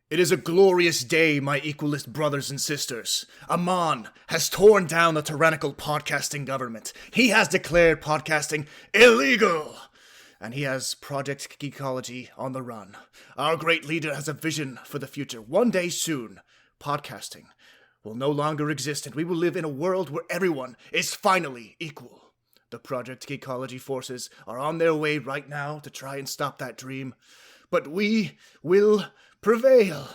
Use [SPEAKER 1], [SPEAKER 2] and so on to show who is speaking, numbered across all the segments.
[SPEAKER 1] It is a glorious day, my equalist brothers and sisters. Amon has torn down the tyrannical podcasting government. He has declared podcasting illegal. And he has Project Geekology on the run. Our great leader has a vision for the future. One day soon, podcasting will no longer exist, and we will live in a world where everyone is finally equal. The Project Geekology forces are on their way right now to try and stop that dream. But we will prevail.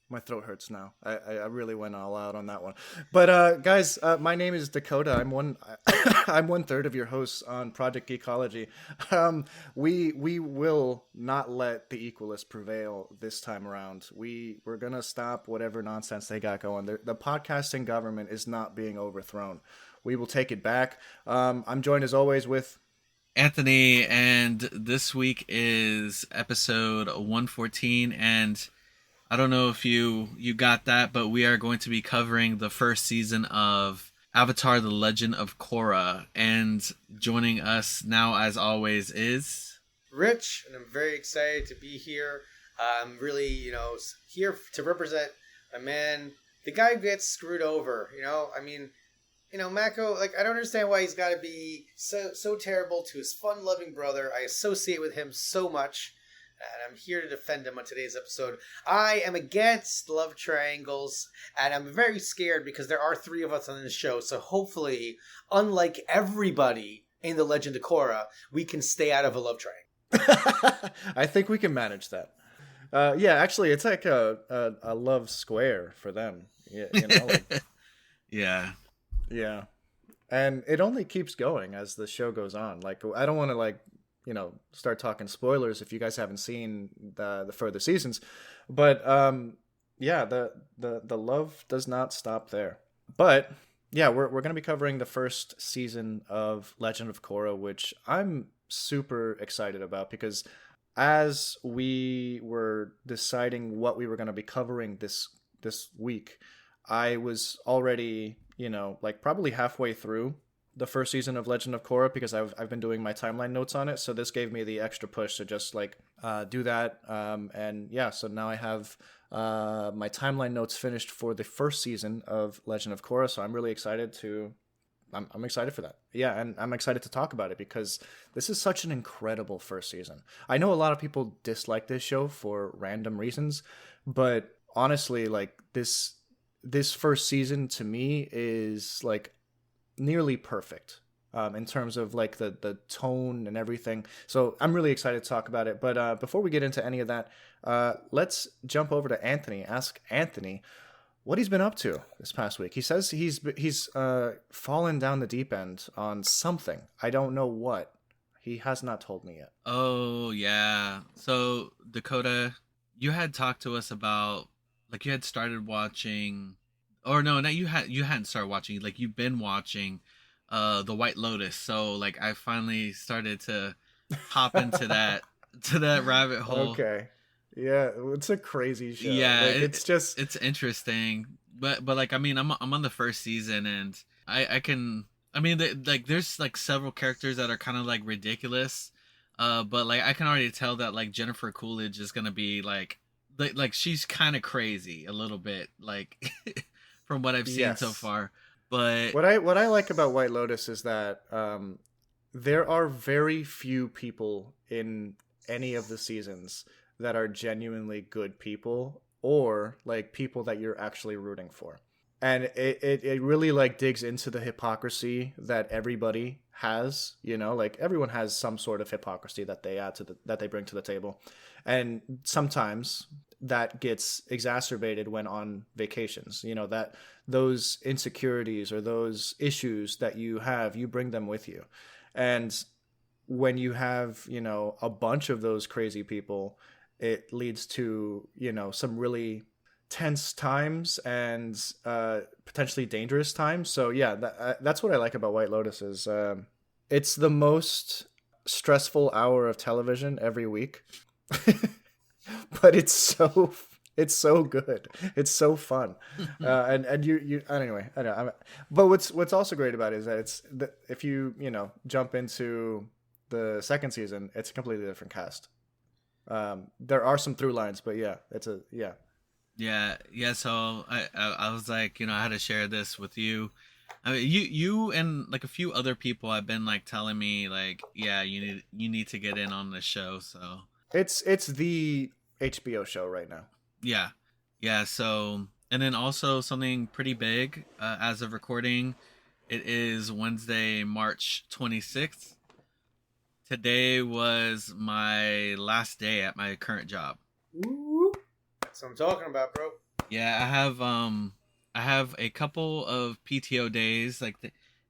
[SPEAKER 1] My throat hurts now. I really went all out on that one. But guys, my name is Dakota. I'm one I'm 1/3 of your hosts on Project Geekology. We will not let the equalists prevail this time around. We're gonna stop whatever nonsense they got going. The podcasting government is not being overthrown. We will take it back. I'm joined as always with
[SPEAKER 2] Anthony, and this week is episode 114, and I don't know if you got that, but we are going to be covering the first season of Avatar: The Legend of Korra, and joining us now, as always, is
[SPEAKER 3] Rich, and I'm very excited to be here. I'm really, here to represent a man, the guy who gets screwed over, Mako, I don't understand why he's got to be so terrible to his fun-loving brother. I associate with him so much, and I'm here to defend him on today's episode. I am against love triangles, and I'm very scared because there are 3 of us on this show, so hopefully, unlike everybody in The Legend of Korra, we can stay out of a love triangle.
[SPEAKER 1] I think we can manage that. Yeah, actually, it's like a love square for them. Yeah,
[SPEAKER 2] yeah.
[SPEAKER 1] Yeah, and it only keeps going as the show goes on. I don't want to start talking spoilers if you guys haven't seen the further seasons, but yeah, the love does not stop there. But yeah, we're gonna be covering the first season of Legend of Korra, which I'm super excited about because as we were deciding what we were gonna be covering this week, I was already probably halfway through the first season of Legend of Korra because I've been doing my timeline notes on it. So this gave me the extra push to just do that. And yeah, so now I have my timeline notes finished for the first season of Legend of Korra. So I'm really excited I'm excited for that. Yeah, and I'm excited to talk about it because this is such an incredible first season. I know a lot of people dislike this show for random reasons, but honestly, this first season to me is nearly perfect in terms of the tone and everything. So I'm really excited to talk about it. But before we get into any of that, let's jump over to Anthony. Ask Anthony what he's been up to this past week. He says he's fallen down the deep end on something. I don't know what. He has not told me yet.
[SPEAKER 2] Oh yeah. So Dakota, you had talked to us about you had started watching, or no, you hadn't started watching. You've been watching, The White Lotus. So I finally started to hop into that rabbit hole.
[SPEAKER 1] Okay, yeah, it's a crazy show.
[SPEAKER 2] Yeah,
[SPEAKER 1] it's
[SPEAKER 2] interesting. But I'm on the first season, and there's several characters that are kind of ridiculous. But I can already tell that Jennifer Coolidge is gonna be she's kind of crazy a little bit, from what I've seen so far. But
[SPEAKER 1] what I like about White Lotus is that there are very few people in any of the seasons that are genuinely good people or people that you're actually rooting for. And it really digs into the hypocrisy that everybody has, everyone has some sort of hypocrisy that they add that they bring to the table. And sometimes that gets exacerbated when on vacations, that those insecurities or those issues that you have, you bring them with you. And when you have, a bunch of those crazy people, it leads to, some really tense times and potentially dangerous times. So yeah, that's what I like about White Lotus is it's the most stressful hour of television every week. But it's so good. It's so fun. And you anyway, I don't know. But what's also great about it is that if you jump into the second season, it's a completely different cast. There are some through lines, but yeah, yeah.
[SPEAKER 2] Yeah. So I was like, I had to share this with you. I mean, you and like a few other people have been like telling me like, yeah, you need to get in on the show. So
[SPEAKER 1] It's the HBO show right now.
[SPEAKER 2] yeah, yeah. So and then also something pretty big as of recording. It is Wednesday, March 26th. Today was my last day at my current job.
[SPEAKER 3] Ooh, that's what I'm talking about, bro.
[SPEAKER 2] Yeah, I have a couple of PTO days. Like,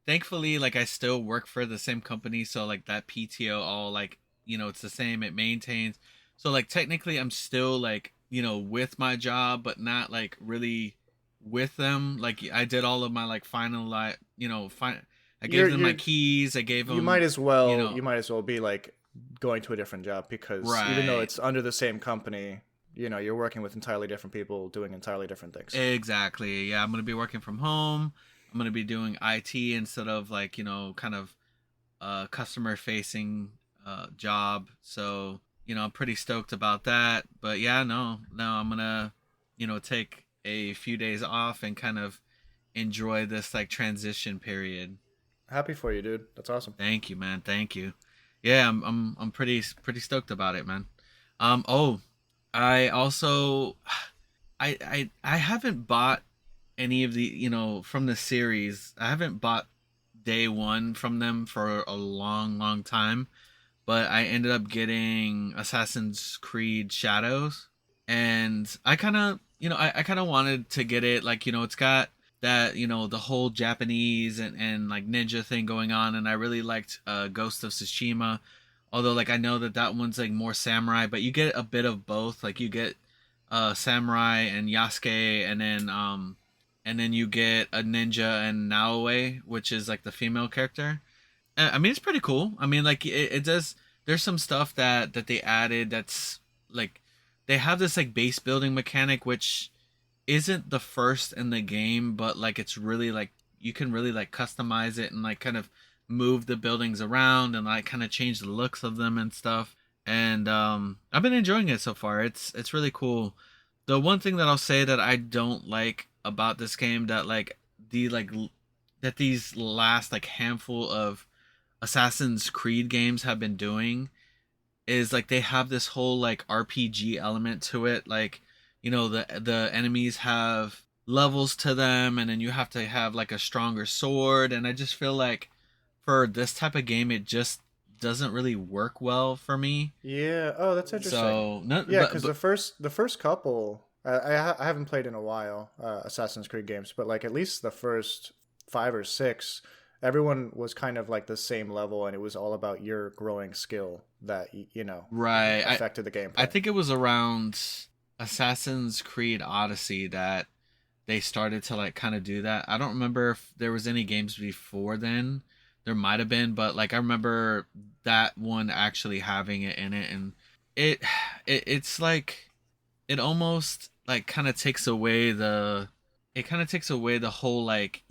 [SPEAKER 2] thankfully, like I still work for the same company, so like that PTO all like it's the same. It maintains. So like technically, I'm still like with my job, but not like really with them. Like I did all of my like final like I gave them my
[SPEAKER 1] You're
[SPEAKER 2] keys. I gave
[SPEAKER 1] you
[SPEAKER 2] them
[SPEAKER 1] might as
[SPEAKER 2] you
[SPEAKER 1] well
[SPEAKER 2] know
[SPEAKER 1] be like going to a different job, because even though
[SPEAKER 2] right.
[SPEAKER 1] it's under the same company, you're working with entirely different people doing entirely different things.
[SPEAKER 2] Exactly. Yeah, I'm gonna be working from home. I'm gonna be doing IT instead of like kind of customer facing job. So I'm pretty stoked about that. But yeah, no, I'm gonna take a few days off and kind of enjoy this like transition period.
[SPEAKER 1] Happy for you, dude. That's awesome.
[SPEAKER 2] Thank you, man. Thank you. Yeah, I'm pretty stoked about it, man. Oh, I also I haven't bought any of the from the series. I haven't bought day one from them for a long time, but I ended up getting Assassin's Creed Shadows, and I kind of I kind of wanted to get it. Like it's got that the whole Japanese and like ninja thing going on, and I really liked Ghost of Tsushima. Although like I know that one's like more samurai, but you get a bit of both. Like you get samurai and Yasuke, and then you get a ninja and Naoe, which is like the female character. I mean, it's pretty cool. I mean, like it does. There's some stuff that they added that's like they have this like base building mechanic, which isn't the first in the game, but like it's really like you can really like customize it and like kind of move the buildings around and like kind of change the looks of them and stuff. And I've been enjoying it so far. It's really cool. The one thing that I'll say that I don't like about this game that like the like that these last like handful of Assassin's Creed games have been doing is like they have this whole like RPG element to it. Like, the enemies have levels to them, and then you have to have like a stronger sword. And I just feel like for this type of game, it just doesn't really work well for me.
[SPEAKER 1] Yeah. Oh, that's interesting.
[SPEAKER 2] So no,
[SPEAKER 1] Yeah, because
[SPEAKER 2] but
[SPEAKER 1] the first couple, I haven't played in a while, Assassin's Creed games, but like at least the first 5 or 6, everyone was kind of like the same level, and it was all about your growing skill that
[SPEAKER 2] right.
[SPEAKER 1] affected the gameplay.
[SPEAKER 2] I think it was around Assassin's Creed Odyssey that they started to like kind of do that. I don't remember if there was any games before then. There might have been, but like I remember that one actually having it in it, and it it's like it almost like kind of takes away the whole like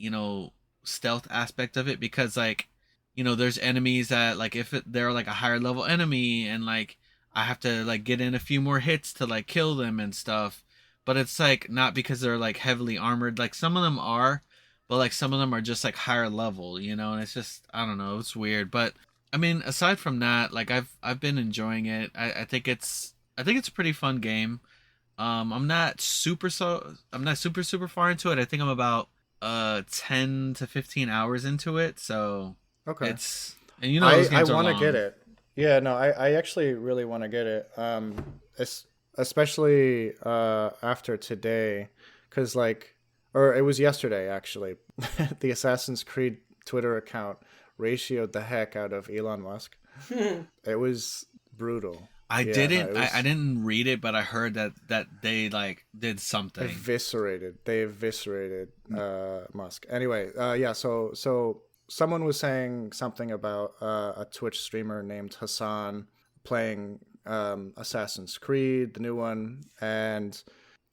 [SPEAKER 2] stealth aspect of it, because like there's enemies that like if they're like a higher level enemy, and like I have to like get in a few more hits to like kill them and stuff. But it's like not because they're like heavily armored. Like some of them are, but like some of them are just like higher level, and it's just I don't know, it's weird. But I mean, aside from that, like I've been enjoying it. I think it's a pretty fun game. I'm not super far into it. I think I'm about 10 to 15 hours into it. So
[SPEAKER 1] Okay.
[SPEAKER 2] it's and those
[SPEAKER 1] I
[SPEAKER 2] games are
[SPEAKER 1] want to get
[SPEAKER 2] long.
[SPEAKER 1] it. Yeah, no, I actually really want to get it. Especially after today, because like, or it was yesterday actually. The Assassin's Creed Twitter account ratioed the heck out of Elon Musk. It was brutal. Yeah, no, it
[SPEAKER 2] I
[SPEAKER 1] was
[SPEAKER 2] didn't read it, but I heard that they like did something.
[SPEAKER 1] eviscerated. They eviscerated Musk. Anyway, yeah. So someone was saying something about a Twitch streamer named Hassan playing Assassin's Creed, the new one, and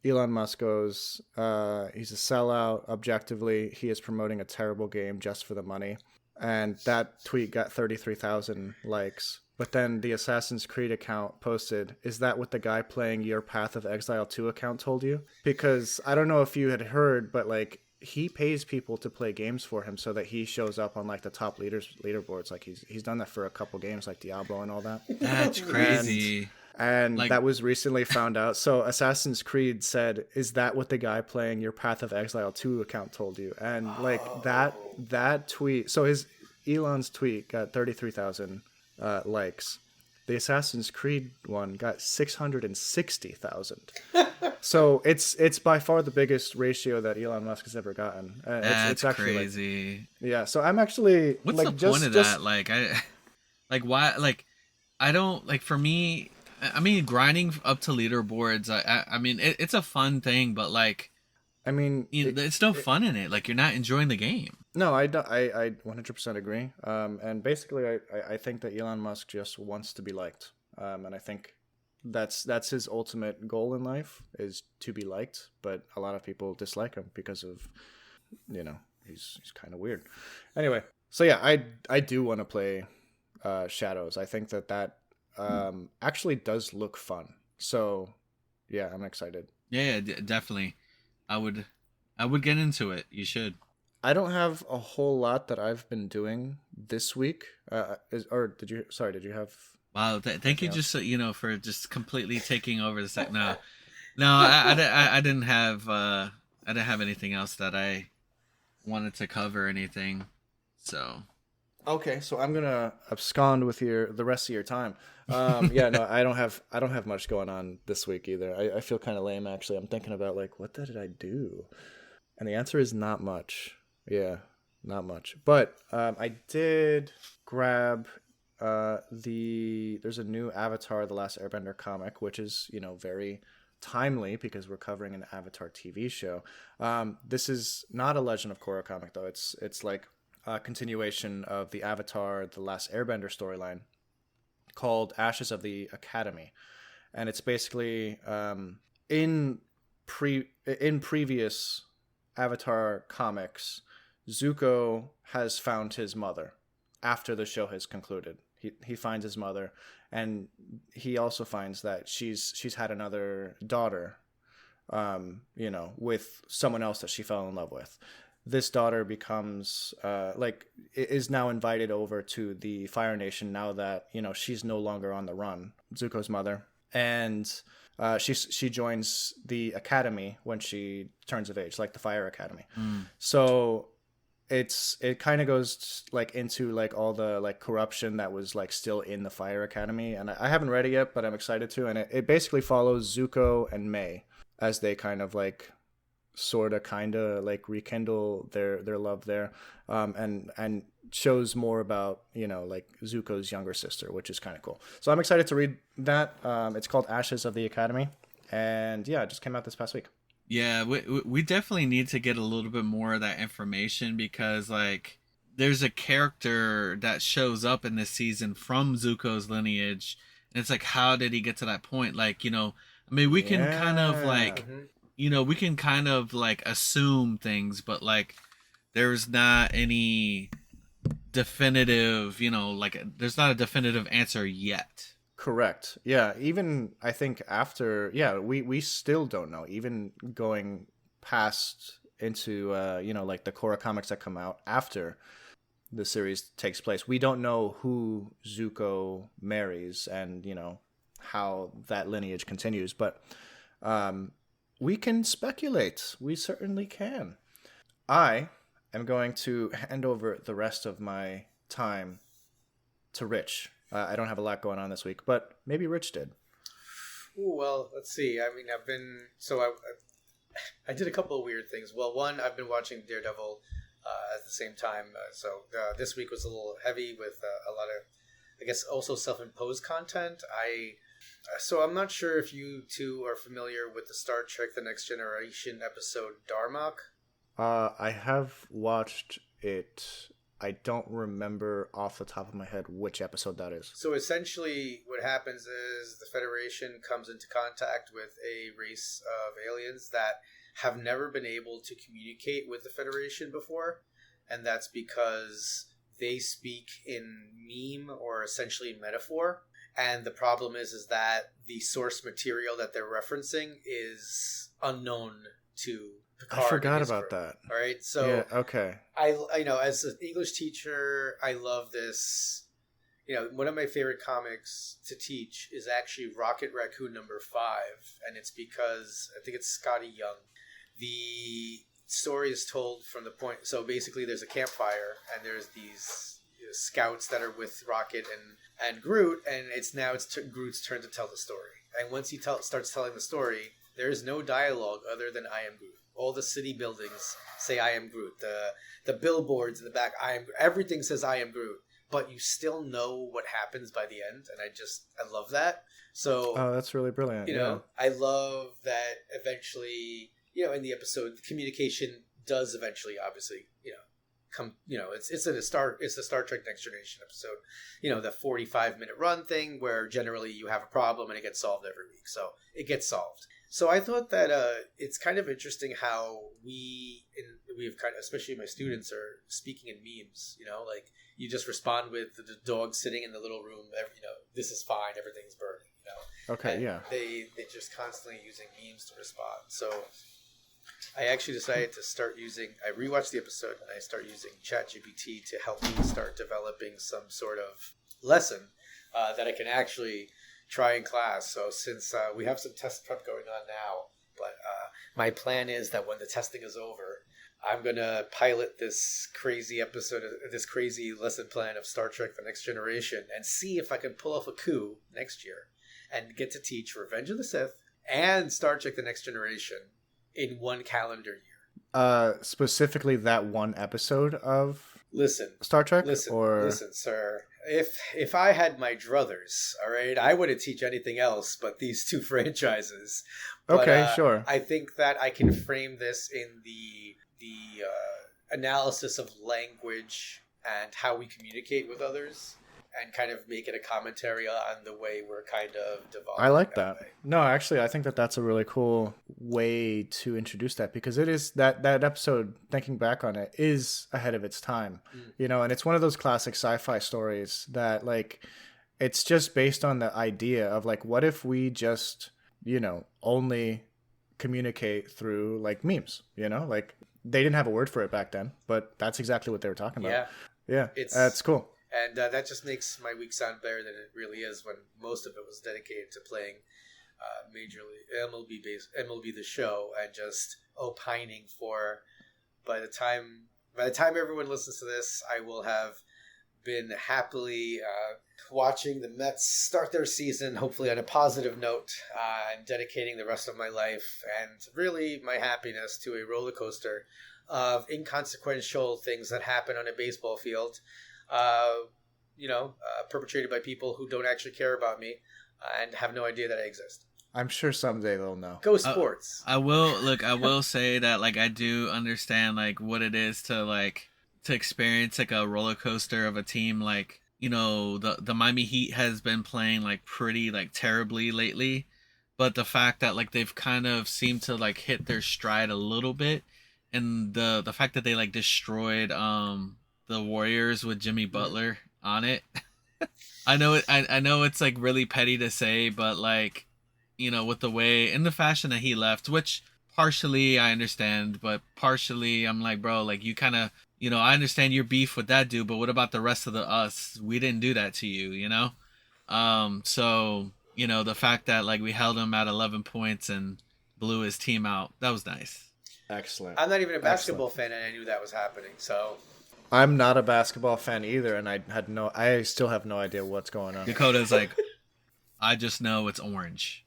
[SPEAKER 1] Elon Musk goes, he's a sellout. Objectively, he is promoting a terrible game just for the money. And that tweet got 33,000 likes. But then the Assassin's Creed account posted, "Is that what the guy playing your Path of Exile 2 account told you?" Because I don't know if you had heard, but like he pays people to play games for him so that he shows up on like the top leaderboards. Like he's done that for a couple games like Diablo and all that.
[SPEAKER 2] That's crazy.
[SPEAKER 1] And
[SPEAKER 2] Like-
[SPEAKER 1] that was recently found out. So Assassin's Creed said, "Is that what the guy playing your Path of Exile 2 account told you?" And like that tweet, so Elon's tweet got 33,000 likes. The Assassin's Creed one got 660,000. So it's by far the biggest ratio that Elon Musk has ever gotten.
[SPEAKER 2] That's
[SPEAKER 1] it's actually
[SPEAKER 2] crazy.
[SPEAKER 1] yeah. So I'm actually
[SPEAKER 2] What's
[SPEAKER 1] like,
[SPEAKER 2] the point of that? Like why? Like I don't like. For me, I mean, grinding up to leaderboards. I mean, it's a fun thing, but like,
[SPEAKER 1] I mean,
[SPEAKER 2] it's no fun in it. Like you're not enjoying the game.
[SPEAKER 1] No, I 100% agree. And basically, I think that Elon Musk just wants to be liked. And I think that's his ultimate goal in life, is to be liked. But a lot of people dislike him because of, he's kind of weird. Anyway, so yeah, I do want to play Shadows. I think that actually does look fun. So yeah, I'm excited.
[SPEAKER 2] Yeah, definitely. I would get into it. You should.
[SPEAKER 1] I don't have a whole lot that I've been doing this week. Did you have?
[SPEAKER 2] Wow, thank you just for just completely taking over the set. No, I didn't have anything else that I wanted to cover or anything. So
[SPEAKER 1] okay, so I'm gonna abscond with the rest of your time. Yeah, no, I don't have much going on this week either. I feel kind of lame actually. I'm thinking about like, what did I do? And the answer is not much. Yeah, not much. But I did grab there's a new Avatar: The Last Airbender comic, which is very timely because we're covering an Avatar TV show. This is not a Legend of Korra comic though. It's like a continuation of the Avatar: The Last Airbender storyline called Ashes of the Academy, and it's basically in previous Avatar comics, Zuko has found his mother after the show has concluded. He finds his mother, and he also finds that she's had another daughter, with someone else that she fell in love with. This daughter becomes is now invited over to the Fire Nation now that she's no longer on the run, Zuko's mother, and she joins the academy when she turns of age, like the Fire Academy. So it kind of goes like into like all the like corruption that was like still in the Fire Academy, and I haven't read it yet, but I'm excited to. And it basically follows Zuko and Mei as they kind of like kind of like rekindle their love there, and shows more about like Zuko's younger sister, which is kind of cool. So I'm excited to read that. It's called Ashes of the Academy, and yeah, it just came out this past week.
[SPEAKER 2] Yeah, we definitely need to get a little bit more of that information, because like there's a character that shows up in this season from Zuko's lineage, and it's like, how did he get to that point? Like, I mean, we can kind of like we can kind of like assume things, but like there's not any definitive, there's not a definitive answer yet.
[SPEAKER 1] Correct. Yeah. Even I think after, we still don't know. Even going past into, like the Korra comics that come out after the series takes place, we don't know who Zuko marries and, how that lineage continues. But we can speculate. We certainly can. I am going to hand over the rest of my time to Rich. I don't have a lot going on this week, but maybe Rich did.
[SPEAKER 3] Ooh, well, let's see. I mean, I did a couple of weird things. Well, one, I've been watching Daredevil at the same time. So this week was a little heavy with a lot of, I guess, also self-imposed content. So I'm not sure if you two are familiar with the Star Trek: The Next Generation episode Darmok.
[SPEAKER 1] I have watched it. I don't remember off the top of my head which episode that is.
[SPEAKER 3] So essentially what happens is the Federation comes into contact with a race of aliens that have never been able to communicate with the Federation before. And that's because they speak in meme or essentially metaphor. And the problem is that the source material that they're referencing is unknown to Picard.
[SPEAKER 1] I forgot about that.
[SPEAKER 3] All right, so
[SPEAKER 1] yeah, okay.
[SPEAKER 3] I know as an English teacher, I love this. One of my favorite comics to teach is actually Rocket Raccoon #5, and it's because I think it's Scotty Young. The story is told from the point. So basically, there's a campfire, and there's these scouts that are with Rocket and Groot, and it's Groot's turn to tell the story. And once he starts telling the story, there is no dialogue other than "I am Groot." All the city buildings say "I am Groot." The billboards in the back, everything says "I am Groot." But you still know what happens by the end, and I love that. So,
[SPEAKER 1] that's really brilliant.
[SPEAKER 3] I love that eventually, in the episode, the communication does eventually, obviously, come. It's the Star Trek Next Generation episode. The 45-minute run thing where generally you have a problem and it gets solved every week. So it gets solved. So I thought that it's kind of interesting how we've kind of, especially my students, are speaking in memes. Like you just respond with the dog sitting in the little room. This is fine. Everything's burning.
[SPEAKER 1] Okay,
[SPEAKER 3] and
[SPEAKER 1] yeah.
[SPEAKER 3] They're just constantly using memes to respond. So I actually decided to start using. I rewatched the episode and I started using ChatGPT to help me start developing some sort of lesson that I can actually try in class. So since we have some test prep going on now, but my plan is that when the testing is over, I'm going to pilot this crazy lesson plan of Star Trek The Next Generation and see if I can pull off a coup next year and get to teach Revenge of the Sith and Star Trek The Next Generation in one calendar year.
[SPEAKER 1] Specifically that one episode of Star Trek?
[SPEAKER 3] Listen, sir. If I had my druthers, all right, I wouldn't teach anything else but these two franchises. But,
[SPEAKER 1] okay, sure.
[SPEAKER 3] I think that I can frame this in the analysis of language and how we communicate with others, and kind of make it a commentary on the way we're kind of devolving.
[SPEAKER 1] I like that. No, actually, I think that that's a really cool way to introduce that, because it is that episode, thinking back on it, is ahead of its time, and it's one of those classic sci-fi stories that, like, it's just based on the idea of, like, what if we just, only communicate through, like, memes, like, they didn't have a word for it back then, but that's exactly what they were talking about. Yeah. That's cool.
[SPEAKER 3] And that just makes my week sound better than it really is, when most of it was dedicated to playing Major League MLB The Show, and just opining for. By the time everyone listens to this, I will have been happily watching the Mets start their season, hopefully on a positive note, and dedicating the rest of my life and really my happiness to a roller coaster of inconsequential things that happen on a baseball field. Perpetrated by people who don't actually care about me and have no idea that I exist.
[SPEAKER 1] I'm sure someday they'll know.
[SPEAKER 3] Go sports.
[SPEAKER 2] I will say that, like, I do understand, like, what it is to experience, like, a roller coaster of a team. Like, the Miami Heat has been playing, like, pretty, like, terribly lately, but the fact that, like, they've kind of seemed to, like, hit their stride a little bit, and the fact that they, like, destroyed the Warriors with Jimmy Butler on it. I know it's, like, really petty to say, but, like, with the way, in the fashion that he left, which partially I understand, but partially I'm like, bro, like, you kind of, I understand your beef with that dude, but what about the rest of us? We didn't do that to you, So, the fact that, like, we held him at 11 points and blew his team out, that was nice.
[SPEAKER 1] Excellent.
[SPEAKER 3] I'm not even a basketball fan, and I knew that was happening, so...
[SPEAKER 1] I'm not a basketball fan either, and I still have no idea what's going on.
[SPEAKER 2] Dakota's like, I just know it's orange.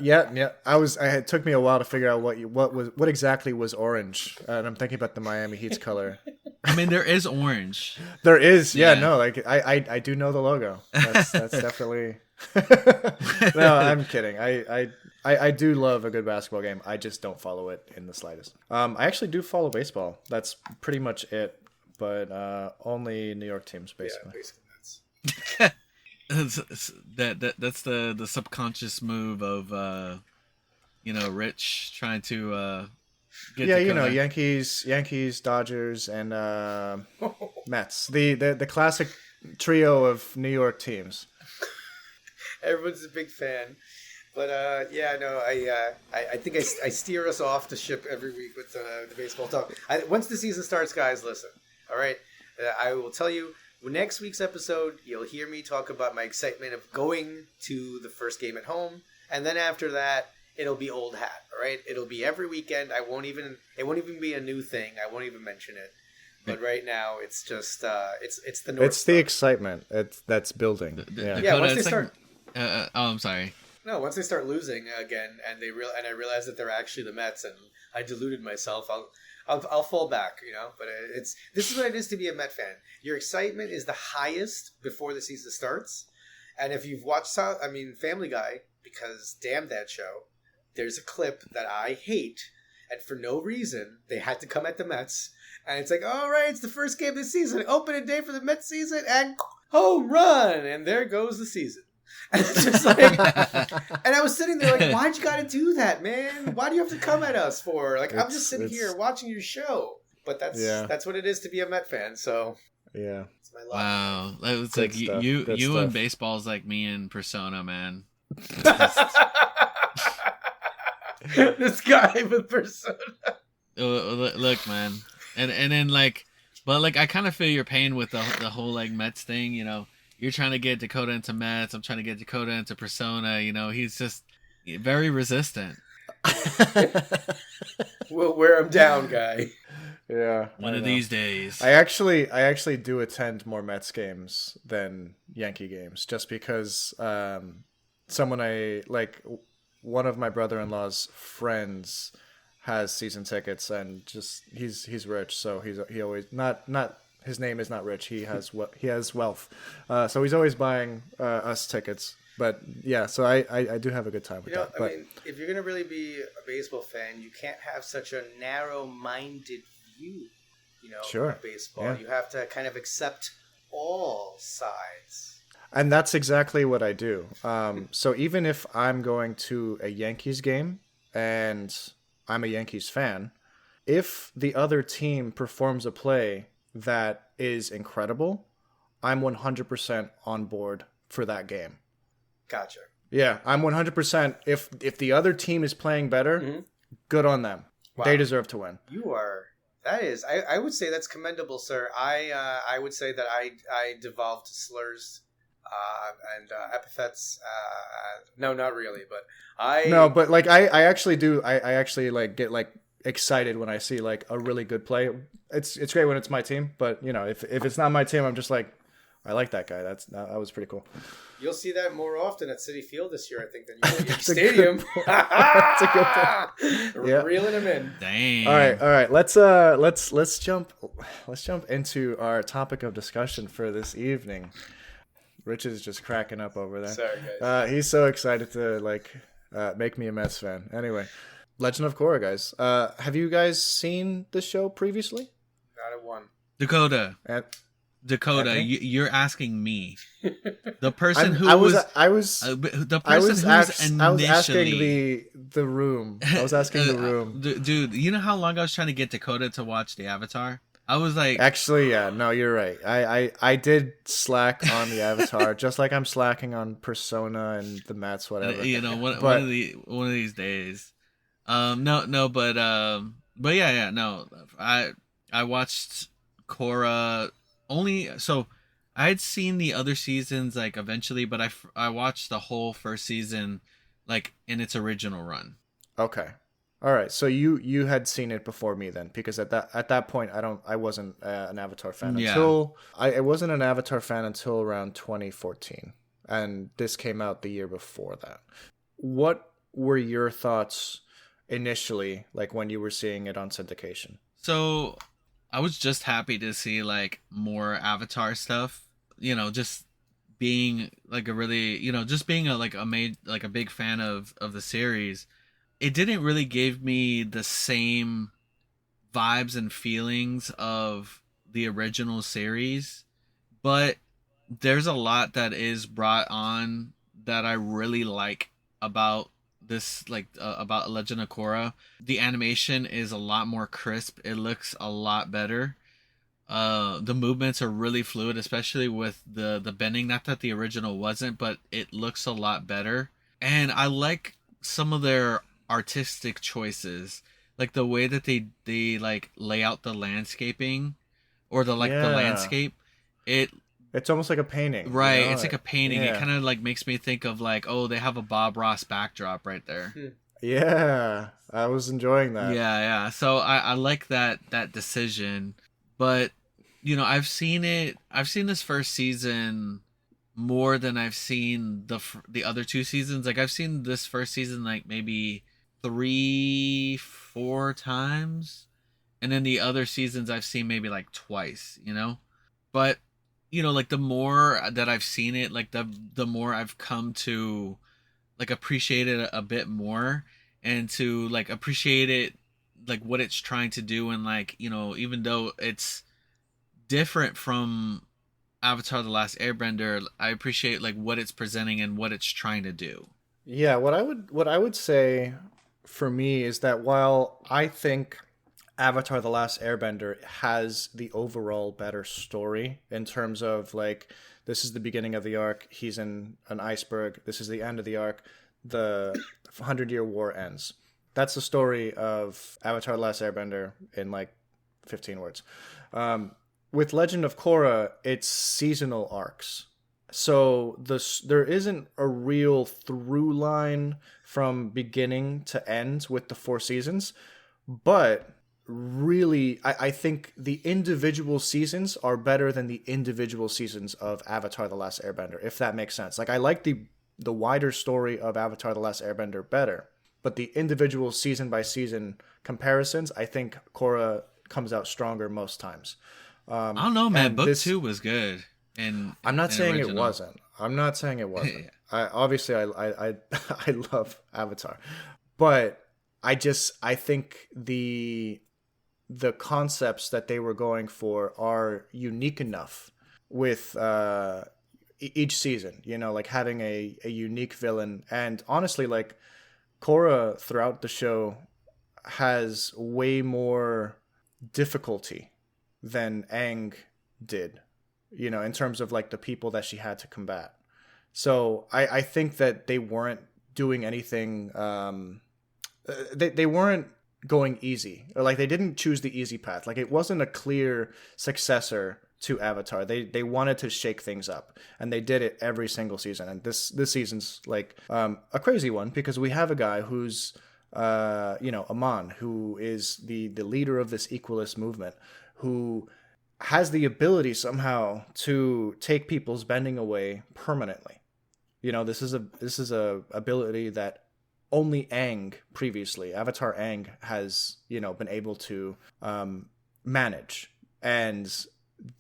[SPEAKER 1] Yeah. It took me a while to figure out what exactly was orange, and I'm thinking about the Miami Heat's color.
[SPEAKER 2] I mean, there is orange.
[SPEAKER 1] There is, yeah. No, like I do know the logo. That's definitely. No, I'm kidding. I do love a good basketball game. I just don't follow it in the slightest. I actually do follow baseball. That's pretty much it, but only New York teams, basically.
[SPEAKER 3] Yeah, basically
[SPEAKER 2] that's the subconscious move of Rich trying to Get
[SPEAKER 1] Yeah,
[SPEAKER 2] Dakota.
[SPEAKER 1] Yankees, Dodgers, and Mets. The classic trio of New York teams.
[SPEAKER 3] Everyone's a big fan. But yeah, no, I think I steer us off the ship every week with the baseball talk. Once the season starts, guys, listen. All right, I will tell you next week's episode. You'll hear me talk about my excitement of going to the first game at home, and then after that, it'll be old hat. All right, it'll be every weekend. It won't even be a new thing. I won't even mention it. But right now, it's just it's the North
[SPEAKER 1] It's
[SPEAKER 3] Star.
[SPEAKER 1] the excitement that's building. Yeah.
[SPEAKER 3] Yeah, once they start.
[SPEAKER 2] Oh, I'm sorry.
[SPEAKER 3] No, once they start losing again, and I realize that they're actually the Mets, and I deluded myself, I'll fall back, But this is what it is to be a Met fan. Your excitement is the highest before the season starts, and if you've watched Family Guy, because damn that show, there's a clip that I hate, and for no reason they had to come at the Mets, and it's like, all right, it's the first game of the season, opening day for the Mets season, and home run, and there goes the season. And it's just like, and I was sitting there like, why'd you gotta do that, man? Why do you have to come at us for? Like, I'm just sitting here watching your show. But that's what it is to be a Met fan. So
[SPEAKER 1] yeah,
[SPEAKER 3] it's my life.
[SPEAKER 2] Wow, that was
[SPEAKER 1] Good
[SPEAKER 2] like
[SPEAKER 1] stuff.
[SPEAKER 2] you
[SPEAKER 1] Good
[SPEAKER 2] and
[SPEAKER 1] stuff.
[SPEAKER 2] baseball is like me and Persona, man.
[SPEAKER 3] This guy with Persona.
[SPEAKER 2] Look, man, and then but I kind of feel your pain with the whole like Mets thing. You're trying to get Dakota into Mets. I'm trying to get Dakota into Persona. He's just very resistant.
[SPEAKER 3] We'll wear him down, guy.
[SPEAKER 1] Yeah.
[SPEAKER 2] One of these days.
[SPEAKER 1] I actually do attend more Mets games than Yankee games, just because one of my brother-in-law's friends has season tickets, and just he's rich, so he always not his name is not Rich. He has wealth, so he's always buying us tickets. But yeah, so I do have a good time with that. But
[SPEAKER 3] if you're gonna really be a baseball fan, you can't have such a narrow-minded view,
[SPEAKER 1] Sure.
[SPEAKER 3] of baseball.
[SPEAKER 1] Yeah.
[SPEAKER 3] You have to kind of accept all sides.
[SPEAKER 1] And that's exactly what I do. So even if I'm going to a Yankees game and I'm a Yankees fan, if the other team performs a play that is incredible, I'm 100% on board for that game.
[SPEAKER 3] Gotcha.
[SPEAKER 1] Yeah, I'm 100%. If the other team is playing better, good on them.
[SPEAKER 3] Wow.
[SPEAKER 1] They deserve to win.
[SPEAKER 3] I would say that's commendable, sir. I would say that I devolved to slurs and epithets. No, not really, but
[SPEAKER 1] I actually do. I actually get excited when I see a really good play. It's great when it's my team, but if it's not my team, I'm just like, I like that guy. That was pretty cool.
[SPEAKER 3] You'll see that more often at Citi Field this year, I think, than you will at
[SPEAKER 1] That's
[SPEAKER 3] Stadium.
[SPEAKER 1] That's a good point. Yeah.
[SPEAKER 3] Reeling him in.
[SPEAKER 2] Dang.
[SPEAKER 1] All right. Let's jump into our topic of discussion for this evening. Rich is just cracking up over there.
[SPEAKER 3] Sorry, guys.
[SPEAKER 1] He's so excited to make me a Mets fan. Anyway, Legend of Korra, guys. Have you guys seen this show previously?
[SPEAKER 3] Not a one.
[SPEAKER 2] Dakota,
[SPEAKER 1] Anthony?
[SPEAKER 2] you're asking me, the person who
[SPEAKER 1] I
[SPEAKER 2] was
[SPEAKER 1] asking the room. I was asking the room.
[SPEAKER 2] Dude, you know how long I was trying to get Dakota to watch the Avatar? I was like,
[SPEAKER 1] Actually, yeah, no, you're right. I did slack on the Avatar, just like I'm slacking on Persona and the Mets, whatever.
[SPEAKER 2] one of these days. But yeah, no. I watched Korra only, so I had seen the other seasons eventually, but I watched the whole first season in its original run.
[SPEAKER 1] Okay. All right, so you had seen it before me then, because at that point I wasn't an Avatar fan until I wasn't an Avatar fan until around 2014, and this came out the year before that. What were your thoughts initially, when you were seeing it on syndication?
[SPEAKER 2] So I was just happy to see more Avatar stuff. Just being a really just being a big fan of the series. It didn't really give me the same vibes and feelings of the original series, but there's a lot that is brought on that I really like about this like about Legend of Korra. The animation is a lot more crisp. It looks a lot better. The movements are really fluid, especially with the bending. Not that the original wasn't, but it looks a lot better. And I like some of their artistic choices, like the way that they like lay out the landscaping, or the
[SPEAKER 1] Yeah.
[SPEAKER 2] landscape. It
[SPEAKER 1] It's almost like a painting, you
[SPEAKER 2] Right,
[SPEAKER 1] know?
[SPEAKER 2] it's like a painting. It
[SPEAKER 1] Yeah.
[SPEAKER 2] kind of like makes me think of like, oh, they have a Bob Ross backdrop right there.
[SPEAKER 1] Yeah. I was enjoying that.
[SPEAKER 2] Yeah, yeah. So I like that decision, but I've seen it. I've seen this first season more than I've seen the other two seasons. Like I've seen this first season like maybe 3, 4 times, and then the other seasons I've seen maybe like twice. But like the more that I've seen it, like the more I've come to like appreciate it a bit more, and to like appreciate it, like what it's trying to do, and like even though it's different from Avatar: The Last Airbender, I appreciate like what it's presenting and what it's trying to do.
[SPEAKER 1] Yeah, what I would say for me is that while I think Avatar The Last Airbender has the overall better story in terms of like this is the beginning of the arc, he's in an iceberg, this is the end of the arc, the 100-year war ends. That's the story of Avatar The Last Airbender in like 15 words. With Legend of Korra, it's seasonal arcs. So there isn't a real through line from beginning to end with the four seasons, but really, I think the individual seasons are better than the individual seasons of Avatar: The Last Airbender, if that makes sense. Like I like the wider story of Avatar: The Last Airbender better, but the individual season by season comparisons, I think Korra comes out stronger most times.
[SPEAKER 2] I don't know, man.
[SPEAKER 1] And
[SPEAKER 2] Book
[SPEAKER 1] this,
[SPEAKER 2] two was good in
[SPEAKER 1] I'm not
[SPEAKER 2] in
[SPEAKER 1] saying it
[SPEAKER 2] original.
[SPEAKER 1] wasn't. I'm not saying it wasn't.
[SPEAKER 2] Yeah.
[SPEAKER 1] I I love Avatar, but I think the concepts that they were going for are unique enough with each season. You know, like having a unique villain, and honestly, like Korra throughout the show has way more difficulty than Aang did, you know, in terms of like the people that she had to combat. So I think that they weren't doing anything. They weren't going easy, or like they didn't choose the easy path. Like it wasn't a clear successor to Avatar. They wanted to shake things up, and they did it every single season. And this season's like a crazy one because we have a guy who's Amon, who is the leader of this equalist movement, who has the ability somehow to take people's bending away permanently. You know, this is a ability that only Aang previously, Avatar Aang, has been able to manage, and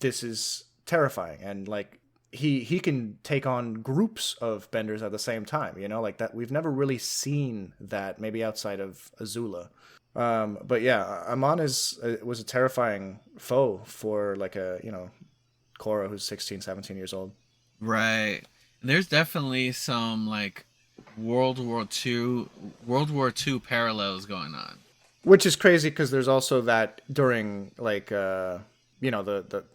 [SPEAKER 1] this is terrifying. And like he can take on groups of benders at the same time. You know, like that we've never really seen that, maybe outside of Azula. But yeah, Amon was a terrifying foe for like a Korra who's 16, 17 years old.
[SPEAKER 2] Right. And there's definitely some like World War II parallels going on.
[SPEAKER 1] Which is crazy because there's also that during like the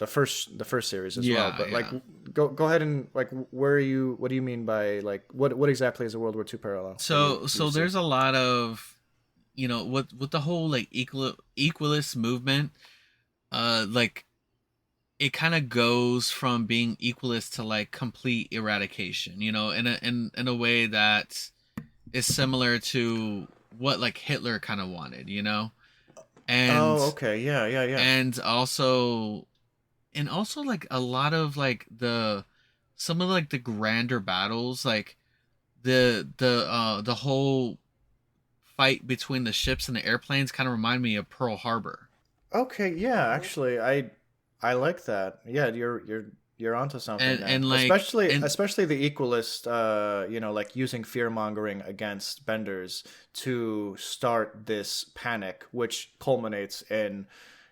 [SPEAKER 1] first series as well.
[SPEAKER 2] Yeah,
[SPEAKER 1] But like
[SPEAKER 2] yeah.
[SPEAKER 1] go ahead and like where are you? What do you mean by like what exactly is a World War II parallel that you
[SPEAKER 2] So
[SPEAKER 1] you see?
[SPEAKER 2] there's a lot of with the whole like equalist movement, like it kind of goes from being equalist to like complete eradication, in a way that is similar to what like Hitler kind of wanted. And
[SPEAKER 1] Oh, okay, yeah, yeah, yeah.
[SPEAKER 2] and also like a lot of like the some of like the grander battles, like the whole fight between the ships and the airplanes kind of remind me of Pearl Harbor.
[SPEAKER 1] Okay, yeah. Actually, I like that. Yeah, you're onto something
[SPEAKER 2] and
[SPEAKER 1] there.
[SPEAKER 2] and like
[SPEAKER 1] Especially the equalist, like using fear mongering against benders to start this panic, which culminates in,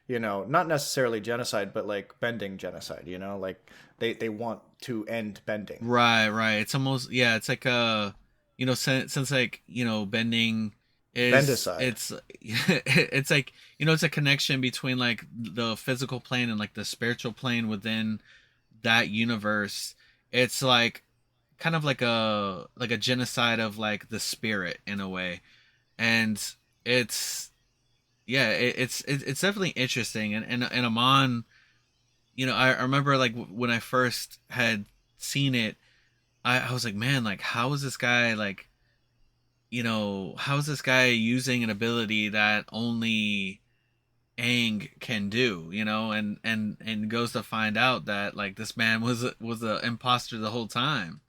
[SPEAKER 1] not necessarily genocide, but like bending genocide. Like they want to end bending.
[SPEAKER 2] right, right, it's almost, yeah, it's like since like bending is
[SPEAKER 1] Bendicide.
[SPEAKER 2] it's like it's a connection between like the physical plane and like the spiritual plane within that universe. It's like kind of like a genocide of like the spirit in a way, and it's yeah, it's definitely interesting. And Amon, I remember like when I first had seen it, I was like, man, like how is this guy like how is this guy using an ability that only Aang can do, and goes to find out that like this man was a imposter the whole time.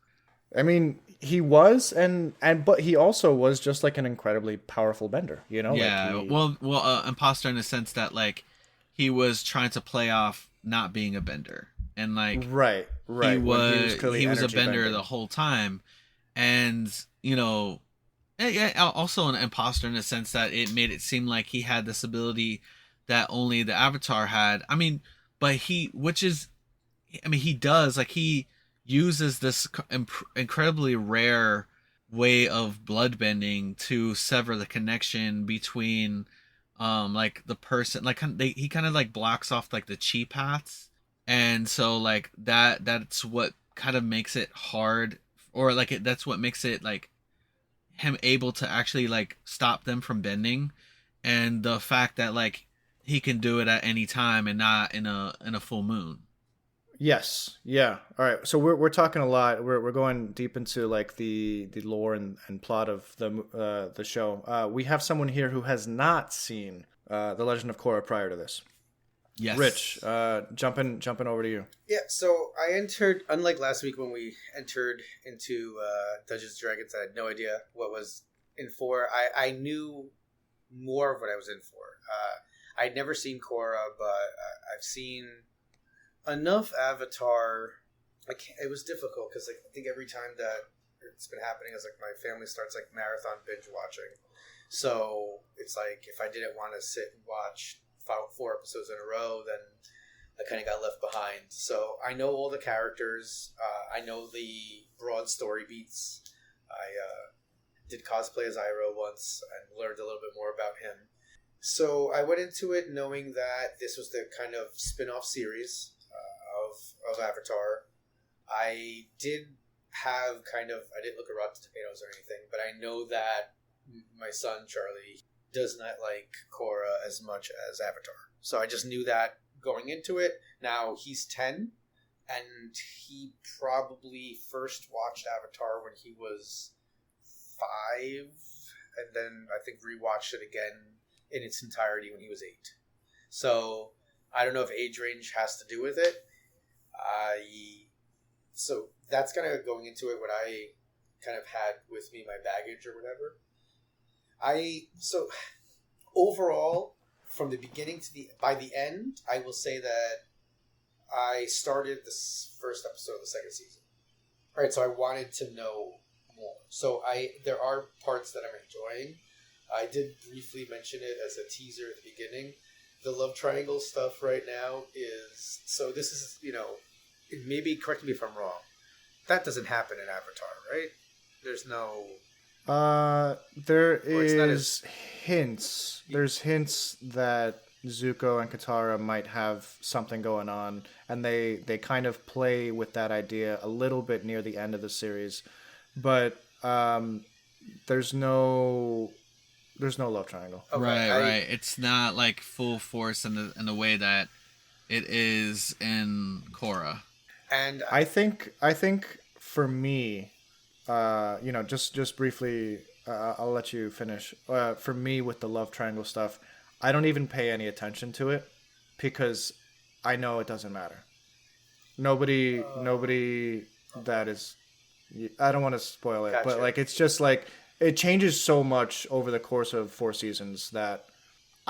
[SPEAKER 1] I mean, he was, and but he also was just like an incredibly powerful bender. Like
[SPEAKER 2] Yeah,
[SPEAKER 1] he.
[SPEAKER 2] imposter in the sense that like he was trying to play off not being a bender, and like
[SPEAKER 1] Right, right. When he was clearly
[SPEAKER 2] he was a
[SPEAKER 1] energy
[SPEAKER 2] bender
[SPEAKER 1] bending.
[SPEAKER 2] the whole time, and yeah, also an imposter in the sense that it made it seem like he had this ability that only the Avatar had. I mean, but he does like he uses this incredibly rare way of bloodbending to sever the connection between like the person like he kind of like blocks off like the chi paths, and so like that's what kind of makes it hard, or like that's what makes it like him able to actually like stop them from bending, and the fact that like he can do it at any time and not in a full moon.
[SPEAKER 1] Yes. Yeah. All right. So we're talking a lot. We're going deep into like the lore and plot of the show. We have someone here who has not seen the Legend of Korra prior to this. Rich,
[SPEAKER 2] Yes.
[SPEAKER 1] jumping over to you.
[SPEAKER 3] Yeah, so I entered, unlike last week when we entered into Dungeons and Dragons, I had no idea what was in for. I knew more of what I was in for. I'd never seen Korra, but I've seen enough Avatar. It was difficult because like, I think every time that it's been happening is like my family starts like marathon binge watching. So it's like if I didn't want to sit and watch 4 episodes in a row, then I kind of got left behind. So I know all the characters. I know the broad story beats. I did cosplay as Iroh once and learned a little bit more about him. So I went into it knowing that this was the kind of spin-off series of Avatar. I did have I didn't look at Rotten Tomatoes or anything, but I know that my son Charlie does not like Korra as much as Avatar. So I just knew that going into it. Now he's 10, and he probably first watched Avatar when he was 5, and then I think rewatched it again in its entirety when he was 8. So I don't know if age range has to do with it. So that's kind of going into it what I kind of had with me, my baggage or whatever. So overall, from the beginning to by the end, I will say that I started this first episode of the second season. All right, so I wanted to know more. So there are parts that I'm enjoying. I did briefly mention it as a teaser at the beginning. The love triangle stuff right now is so. This is maybe correct me if I'm wrong. That doesn't happen in Avatar, right? There's no.
[SPEAKER 1] There
[SPEAKER 3] Or it's not
[SPEAKER 1] is hints. There's hints that Zuko and Katara might have something going on, and they kind of play with that idea a little bit near the end of the series, but there's no love triangle.
[SPEAKER 3] Okay,
[SPEAKER 2] Right. It's not like full force in the way that it is in Korra.
[SPEAKER 3] And
[SPEAKER 1] I think for me, just briefly, I'll let you finish. For me, with the love triangle stuff, I don't even pay any attention to it because I know it doesn't matter. Nobody that is. I don't want to spoil it,
[SPEAKER 3] Gotcha.
[SPEAKER 1] but like it's just like it changes so much over the course of 4 seasons that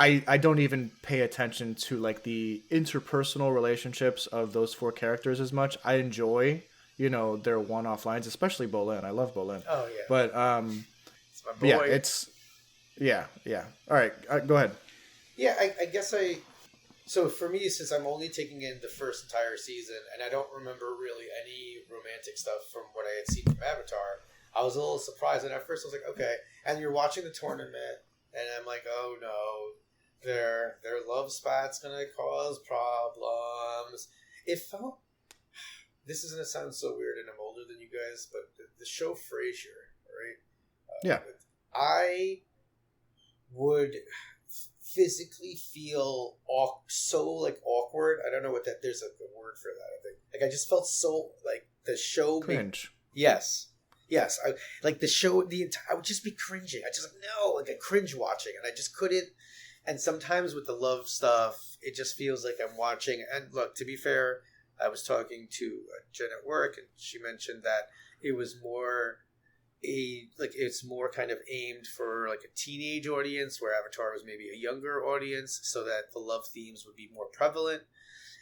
[SPEAKER 1] I don't even pay attention to like the interpersonal relationships of those 4 characters as much. I enjoy, their one-off lines, especially Bolin. I love Bolin.
[SPEAKER 3] Oh yeah,
[SPEAKER 1] But
[SPEAKER 3] it's my boy.
[SPEAKER 1] yeah, it's yeah. All right, go ahead.
[SPEAKER 3] Yeah, I guess So for me, since I'm only taking in the first entire season, and I don't remember really any romantic stuff from what I had seen from Avatar, I was a little surprised, and at first I was like, okay. And you're watching the tournament, and I'm like, oh no, their love spat's gonna cause problems. It felt. This is gonna sound so weird, and I'm older than you guys, but the show Frasier, right?
[SPEAKER 1] Yeah.
[SPEAKER 3] I would physically feel so like awkward. I don't know what that. There's a word for that. I think like I just felt so like the show
[SPEAKER 1] Cringe.
[SPEAKER 3] Yes. I like the show. I would just be cringing. I just like no, like I cringe watching, and I just couldn't. And sometimes with the love stuff, it just feels like I'm watching. And look, to be fair, I was talking to Jen at work, and she mentioned that it was more it's more kind of aimed for like a teenage audience, where Avatar was maybe a younger audience, so that the love themes would be more prevalent.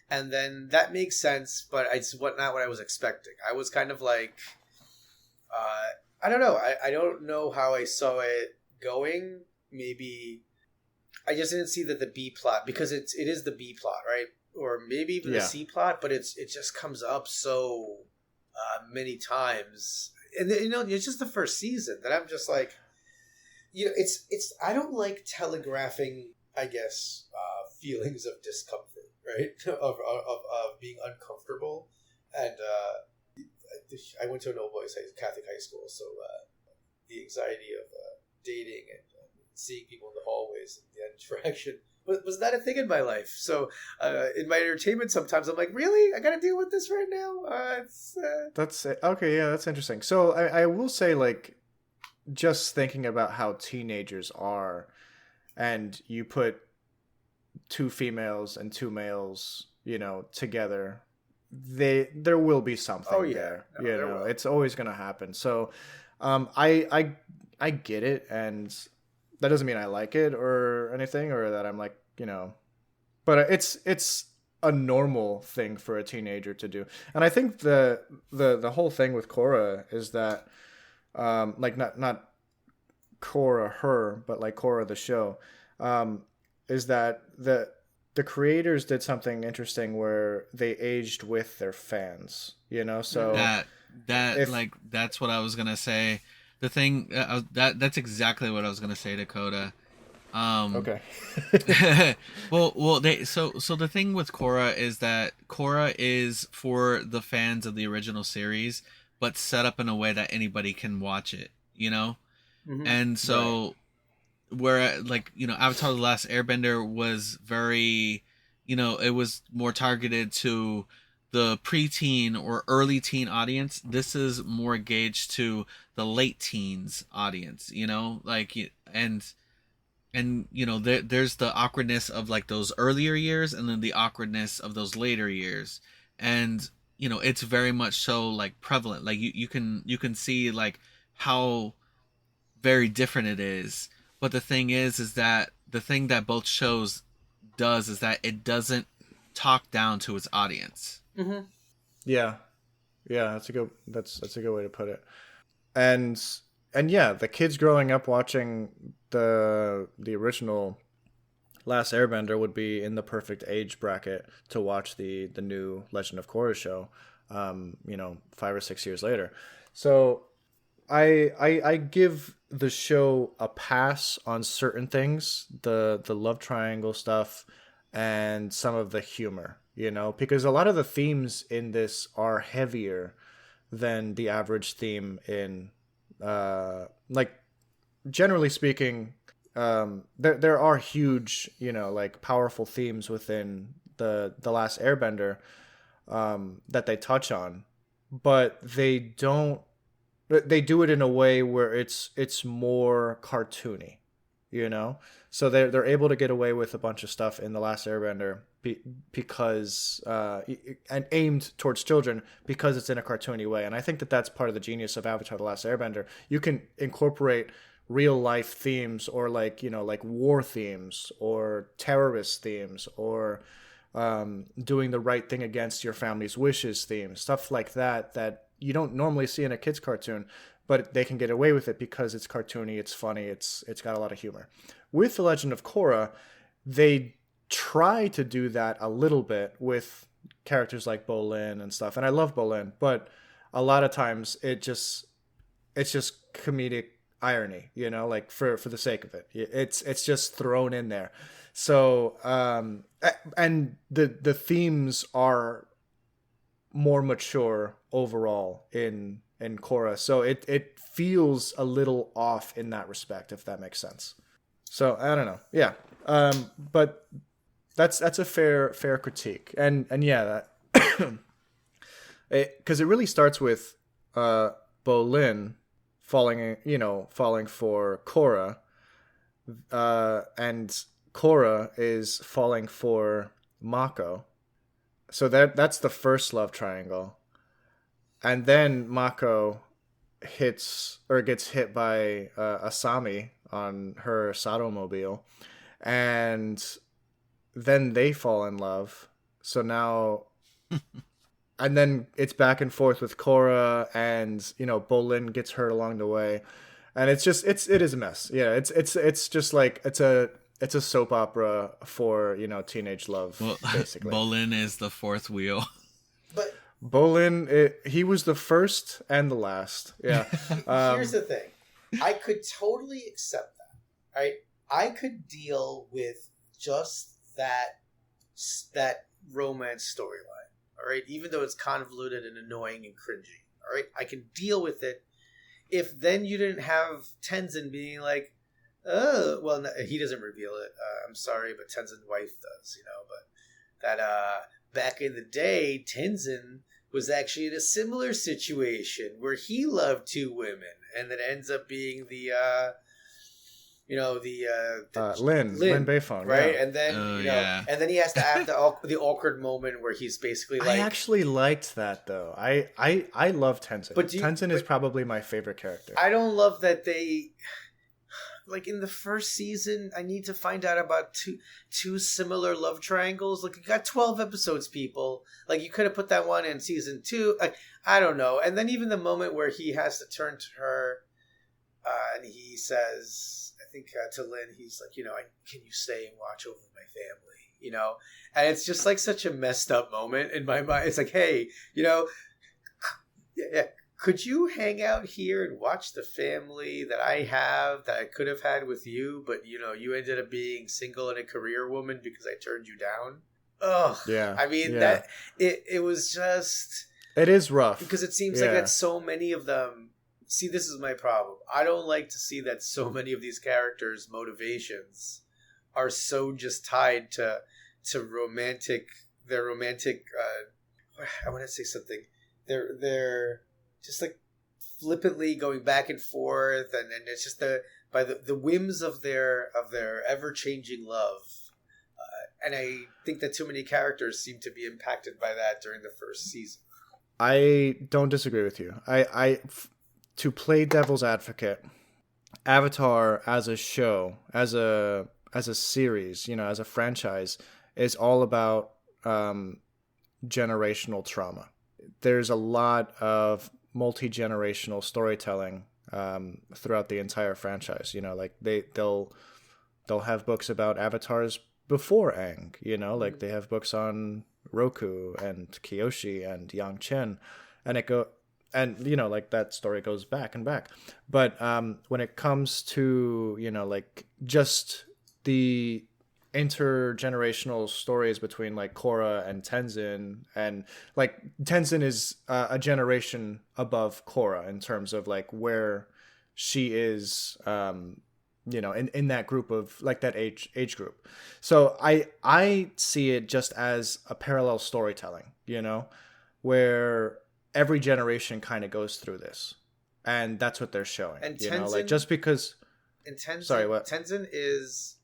[SPEAKER 3] And then that makes sense, but it's not what I was expecting. I was kind of like, I don't know. I don't know how I saw it going. Maybe I just didn't see that the B plot, because it is the B plot, right? Or maybe even the C plot, but it just comes up so many times. And it's just the first season that I'm just like, it's I don't like telegraphing, I guess, feelings of discomfort, right? of being uncomfortable. And I went to an all-boys Catholic high school, so the anxiety of dating and seeing people in the hallways and the interaction was not a thing in my life. So in my entertainment, sometimes I'm like, really? I got to deal with this right now?
[SPEAKER 1] That's okay. Yeah, that's interesting. So I will say, like, just thinking about how teenagers are, and you put two females and two males, together, there will be something there. It's always going to happen. So I get it, and that doesn't mean I like it or anything, or that I'm like, but it's a normal thing for a teenager to do. And I think the whole thing with Korra is that, like not Korra her, but like Korra the show, is that the creators did something interesting where they aged with their fans, so
[SPEAKER 2] that's what I was going to say. The thing that's exactly what I was gonna say, Dakota.
[SPEAKER 1] Okay.
[SPEAKER 2] well, so the thing with Korra is that Korra is for the fans of the original series, but set up in a way that anybody can watch it,
[SPEAKER 3] Mm-hmm.
[SPEAKER 2] And so, where Avatar: The Last Airbender was very, it was more targeted to the preteen or early teen audience. This is more gauged to the late teens audience, there's the awkwardness of like those earlier years, and then the awkwardness of those later years, and it's very much so like prevalent. Like you can see like how very different it is. But the thing is that the thing that both shows does is that it doesn't talk down to its audience.
[SPEAKER 3] Mm-hmm.
[SPEAKER 1] Yeah, that's a good way to put it. And yeah, the kids growing up watching the original Last Airbender would be in the perfect age bracket to watch the new Legend of Korra show, 5 or 6 years later. So I give the show a pass on certain things, the love triangle stuff and some of the humor, because a lot of the themes in this are heavier than the average theme in, like, generally speaking, there are huge, like powerful themes within the Last Airbender, that they touch on, but they do it in a way where it's more cartoony, so they're able to get away with a bunch of stuff in the Last Airbender because and aimed towards children because it's in a cartoony way. And I think that that's part of the genius of Avatar: The Last Airbender. You can incorporate real life themes, or like war themes or terrorist themes, or doing the right thing against your family's wishes themes, stuff like that you don't normally see in a kids cartoon, but they can get away with it because it's cartoony, it's funny, it's got a lot of humor. With The Legend of Korra, they try to do that a little bit with characters like Bolin and stuff, and I love Bolin, but a lot of times it's just comedic irony, like for the sake of it. It's just thrown in there. So and the themes are more mature overall in Korra, so it feels a little off in that respect, if that makes sense. So I don't know. Yeah. But that's a fair critique. And yeah, that because it really starts with Bolin falling for Korra, and Korra is falling for Mako. So that's the first love triangle. And then Mako gets hit by Asami on her Satomobile, and then they fall in love. So now, and then it's back and forth with Korra, and Bolin gets hurt along the way, and it is a mess. Yeah, it's just like it's a soap opera for teenage love, basically.
[SPEAKER 2] Bolin is the fourth wheel.
[SPEAKER 3] But
[SPEAKER 1] Bolin, he was the first and the last. Yeah.
[SPEAKER 3] Here's the thing. I could totally accept that. Right? I could deal with just that romance storyline. All right? Even though it's convoluted and annoying and cringy. All right? I can deal with it if then you didn't have Tenzin being like, oh, well, no, he doesn't reveal it. I'm sorry, but Tenzin's wife does, but that back in the day, Tenzin was actually in a similar situation where he loved two women, and that ends up being the
[SPEAKER 1] Lin Beifong,
[SPEAKER 3] right?
[SPEAKER 1] yeah.
[SPEAKER 3] And then and then he has to have the awkward moment where he's basically like.
[SPEAKER 1] I actually liked that though. I love Tenzin. Tenzin is probably my favorite character.
[SPEAKER 3] I don't love that they. Like in the first season, I need to find out about two similar love triangles. Like you got 12 episodes, people. Like you could have put that one in season 2. Like I don't know. And then even the moment where he has to turn to her, and he says, I think to Lin, he's like, can you stay and watch over my family? And it's just like such a messed up moment in my mind. It's like, hey, yeah. Could you hang out here and watch the family that I have that I could have had with you, but you ended up being single and a career woman because I turned you down? Ugh.
[SPEAKER 1] Yeah.
[SPEAKER 3] I mean that it was just.
[SPEAKER 1] It is rough
[SPEAKER 3] because it seems like that so many of them. See, this is my problem. I don't like to see that so many of these characters' motivations are so just tied to romantic. Their romantic. I want to say something. They're just like flippantly going back and forth, and it's just by the whims of their ever-changing love, and I think that too many characters seem to be impacted by that during the first season.
[SPEAKER 1] I don't disagree with you. To play devil's advocate, Avatar as a show, as a series, as a franchise, is all about generational trauma. There's a lot of multi-generational storytelling throughout the entire franchise. Like they'll have books about avatars before Aang, like they have books on Roku and Kyoshi and Yang Chen, and like that story goes back and back. But when it comes to like just the intergenerational stories between like Korra and Tenzin, and like Tenzin is a generation above Korra in terms of like where she is in that group of like that age group. So I see it just as a parallel storytelling, where every generation kind of goes through this, and that's what they're showing. And Tenzin, like just because
[SPEAKER 3] Tenzin is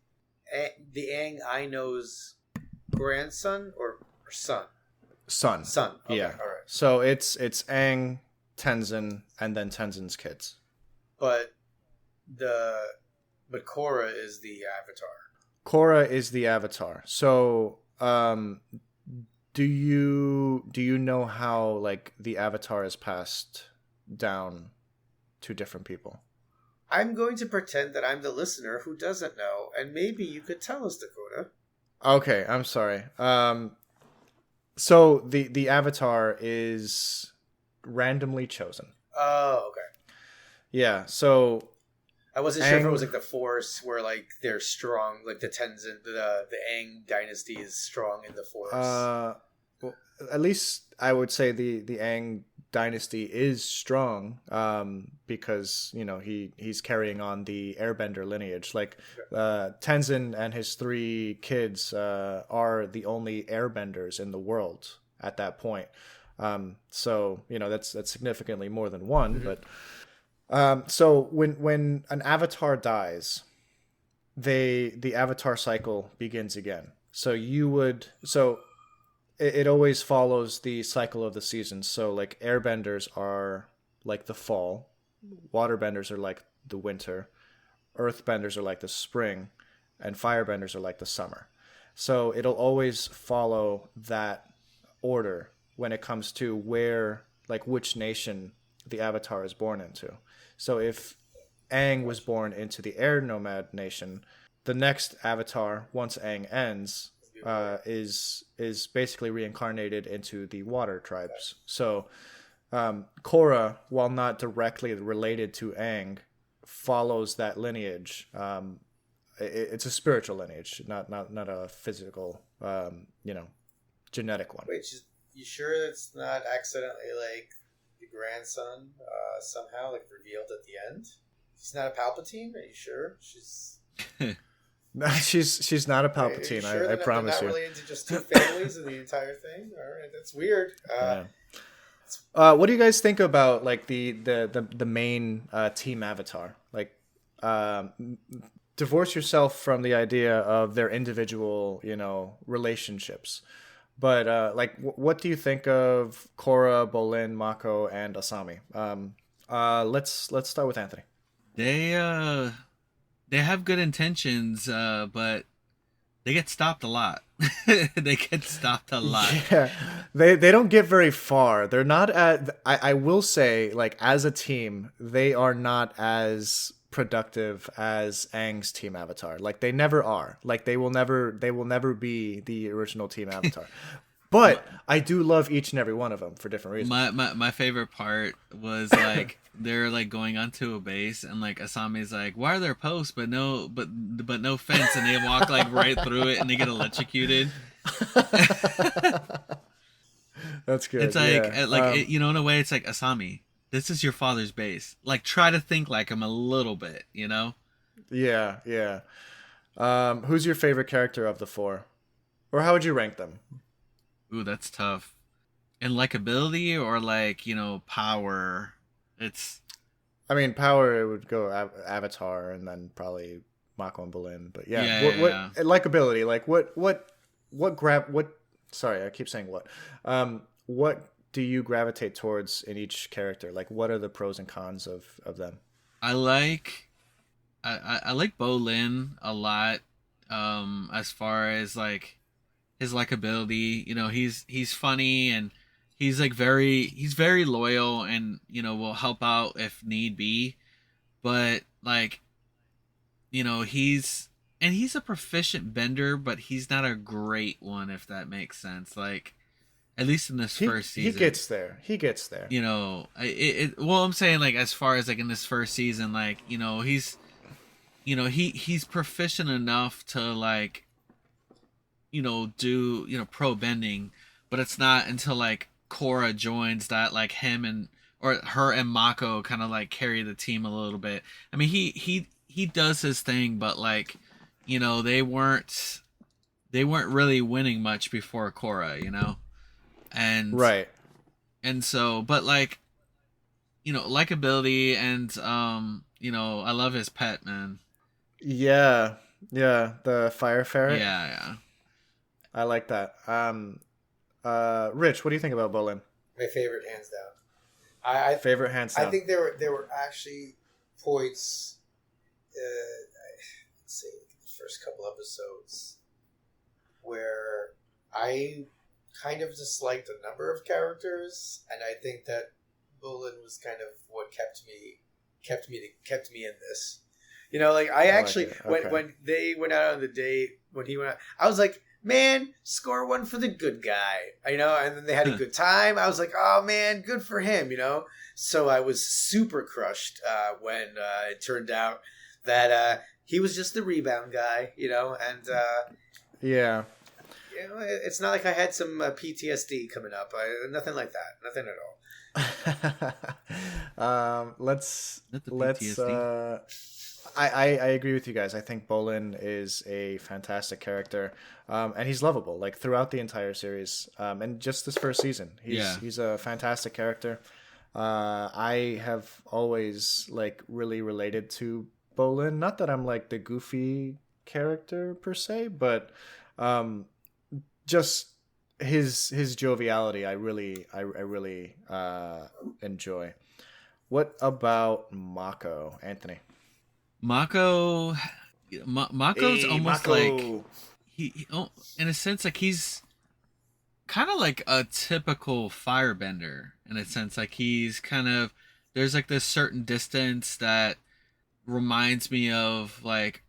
[SPEAKER 3] the Aang I know's grandson or son?
[SPEAKER 1] Son.
[SPEAKER 3] Okay,
[SPEAKER 1] yeah.
[SPEAKER 3] All right.
[SPEAKER 1] So it's Aang, Tenzin, and then Tenzin's kids.
[SPEAKER 3] But Korra is the Avatar.
[SPEAKER 1] Korra is the Avatar. So do you know how like the Avatar is passed down to different people?
[SPEAKER 3] I'm going to pretend that I'm the listener who doesn't know, and maybe you could tell us, Dakota.
[SPEAKER 1] Okay, I'm sorry. So the Avatar is randomly chosen.
[SPEAKER 3] Oh, okay.
[SPEAKER 1] Yeah. So
[SPEAKER 3] I wasn't sure if it
[SPEAKER 1] Aang,
[SPEAKER 3] was like the Force where like they're strong, like the Tenzin, the Aang dynasty is strong in the Force.
[SPEAKER 1] well, at least I would say the Aang dynasty is strong, because he's carrying on the Airbender lineage. Like Tenzin and his three kids are the only Airbenders in the world at that point. So that's significantly more than one.
[SPEAKER 3] Mm-hmm.
[SPEAKER 1] But so when an avatar dies, the avatar cycle begins again. So it always follows the cycle of the seasons. So like airbenders are like the fall, waterbenders are like the winter, earthbenders are like the spring, and firebenders are like the summer. So it'll always follow that order when it comes to where, like, which nation the avatar is born into. So if Aang was born into the air nomad nation, the next avatar, once Aang ends, is basically reincarnated into the water tribes. So Korra, while not directly related to Aang, follows that lineage. It's a spiritual lineage, not a physical, genetic one.
[SPEAKER 3] Wait, you sure it's not accidentally like the grandson somehow like revealed at the end? He's not a Palpatine? Are you sure?
[SPEAKER 1] No, she's not a
[SPEAKER 3] Are you
[SPEAKER 1] Palpatine.
[SPEAKER 3] sure
[SPEAKER 1] I promise
[SPEAKER 3] they're
[SPEAKER 1] you.
[SPEAKER 3] not related to just two families in the entire thing? All right, that's weird.
[SPEAKER 1] Yeah. What do you guys think about like the main team avatar? Like, divorce yourself from the idea of their individual, relationships. But what do you think of Korra, Bolin, Mako, and Asami? Let's start with Anthony.
[SPEAKER 2] They have good intentions, but they get stopped a lot. They get stopped a lot.
[SPEAKER 1] Yeah, they don't get very far. They're not at. I will say, like, as a team, they are not as productive as Aang's team avatar. Like, they never are. Like, they will never be the original team avatar. But I do love each and every one of them for different reasons.
[SPEAKER 2] My favorite part was like they're like going onto a base and like Asami's like, why are there posts but no fence, and they walk like right through it and they get electrocuted.
[SPEAKER 1] That's good.
[SPEAKER 2] It's like
[SPEAKER 1] Yeah.
[SPEAKER 2] in a way it's like, Asami, this is your father's base. Like, try to think like him a little bit, you know?
[SPEAKER 1] Yeah, yeah. Who's your favorite character of the four, or how would you rank them?
[SPEAKER 2] Ooh, that's tough. And likability or like, power. It's
[SPEAKER 1] I mean, power it would go Avatar, and then probably Mako and Bolin. But yeah,
[SPEAKER 2] yeah,
[SPEAKER 1] what
[SPEAKER 2] yeah,
[SPEAKER 1] what
[SPEAKER 2] yeah.
[SPEAKER 1] likability? Like what grab what? Sorry, I keep saying what. What do you gravitate towards in each character? Like, what are the pros and cons of them?
[SPEAKER 2] I like I like Bolin a lot. As far as like his likability, he's funny, and he's very loyal, and will help out if need be. But like, he's a proficient bender, but he's not a great one, if that makes sense. Like, at least in this first
[SPEAKER 1] He
[SPEAKER 2] season,
[SPEAKER 1] gets there. He gets there.
[SPEAKER 2] well, I'm saying like as far as like in this first season, like he's proficient enough to like do pro bending, but it's not until like Korra joins that like him and or her and Mako kind of like carry the team a little bit. I mean, he does his thing, but like they weren't really winning much before Korra, and
[SPEAKER 1] Right.
[SPEAKER 2] so, but like likability, and I love his pet, man.
[SPEAKER 1] Yeah. Yeah. The fire
[SPEAKER 2] Yeah,
[SPEAKER 1] ferret.
[SPEAKER 2] yeah.
[SPEAKER 1] I like that. Rich, what do you think about Bolin?
[SPEAKER 3] My favorite, hands down. I
[SPEAKER 1] Favorite hands down.
[SPEAKER 3] I think there were actually points. Let's see, the first couple episodes where I kind of disliked a number of characters, and I think that Bolin was kind of what kept me in this. Like I
[SPEAKER 1] like
[SPEAKER 3] actually
[SPEAKER 1] it. Okay.
[SPEAKER 3] when they went out on the date, when he went out, I was like, man, score one for the good guy, and then they had a good time. I was like, oh man, good for him, So I was super crushed when it turned out that he was just the rebound guy, and
[SPEAKER 1] Yeah.
[SPEAKER 3] it's not like I had some PTSD coming up. Nothing like that. Nothing at all.
[SPEAKER 1] Let's
[SPEAKER 2] Not the
[SPEAKER 1] let's
[SPEAKER 2] PTSD.
[SPEAKER 1] I agree with you guys. I think Bolin is a fantastic character, and he's lovable like throughout the entire series, and just this first season, he's a fantastic character. I have always like really related to Bolin. Not that I'm like the goofy character per se, but just his joviality. I really enjoy. What about Mako, Anthony?
[SPEAKER 2] Mako, Mako's
[SPEAKER 1] Hey,
[SPEAKER 2] almost like
[SPEAKER 1] Mako.
[SPEAKER 2] in a sense, like he's kind of like a typical firebender in a sense. Like he's kind of there's like this certain distance that reminds me of like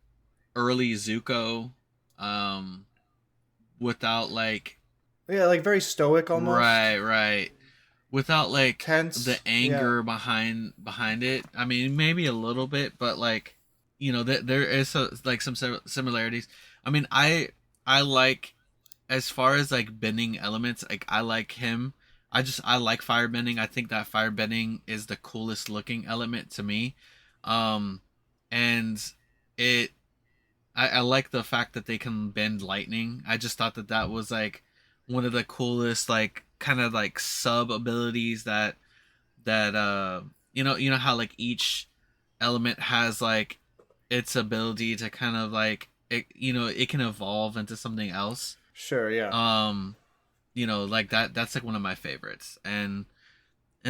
[SPEAKER 2] early Zuko, um, without like
[SPEAKER 1] Yeah, like very stoic almost.
[SPEAKER 2] right, without like the
[SPEAKER 1] Tense. Yeah.
[SPEAKER 2] anger behind it. I mean, maybe a little bit, but like there is like some similarities. I mean, I like as far as like bending elements, like I like him. I like firebending. I think that firebending is the coolest looking element to me. Um, and it I like the fact that they can bend lightning. I just thought that that was like one of the coolest like kind of like sub abilities that you know how like each element has like its ability to kind of like it can evolve into something else.
[SPEAKER 1] Sure. Yeah.
[SPEAKER 2] Like that's like one of my favorites. And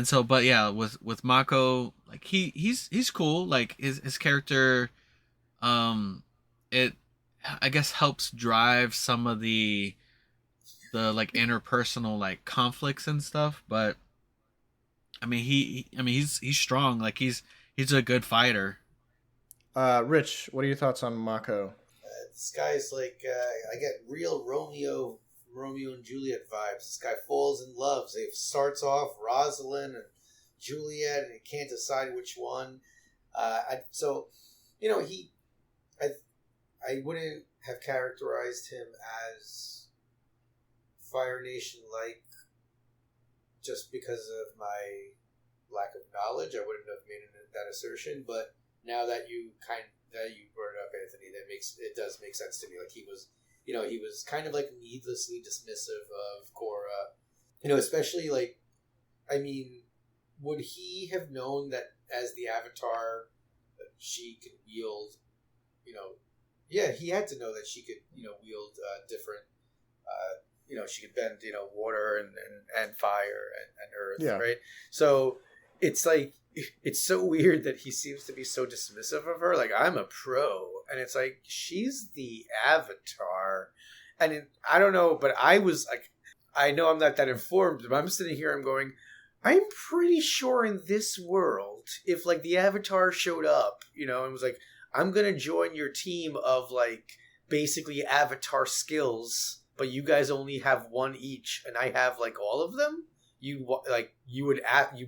[SPEAKER 2] so but yeah, with Mako, like he's cool. Like his character, um it I guess helps drive some of the like interpersonal like conflicts and stuff. But I mean he's strong. Like he's a good fighter.
[SPEAKER 1] Rich, what are your thoughts on Mako?
[SPEAKER 3] This guy's like, I get real Romeo and Juliet vibes. This guy falls in love. So he starts off Rosalind and Juliet, and he can't decide which one. So, he, I wouldn't have characterized him as Fire Nation like just because of my lack of knowledge. I wouldn't have made that assertion, but now that you brought it up, Anthony, it does make sense to me. Like he was kind of like needlessly dismissive of Korra, especially like, I mean, would he have known that as the Avatar, she could wield, yeah, he had to know that she could, wield different, she could bend, water and fire and earth,
[SPEAKER 1] Yeah.
[SPEAKER 3] right? So it's like, it's so weird that he seems to be so dismissive of her. Like, I'm a pro. And it's like, she's the Avatar. And I don't know, but I was like, I know I'm not that informed, but I'm sitting here, I'm going, I'm pretty sure in this world, if like the Avatar showed up, and was like, I'm going to join your team of like basically Avatar skills, but you guys only have one each, and I have like all of them. You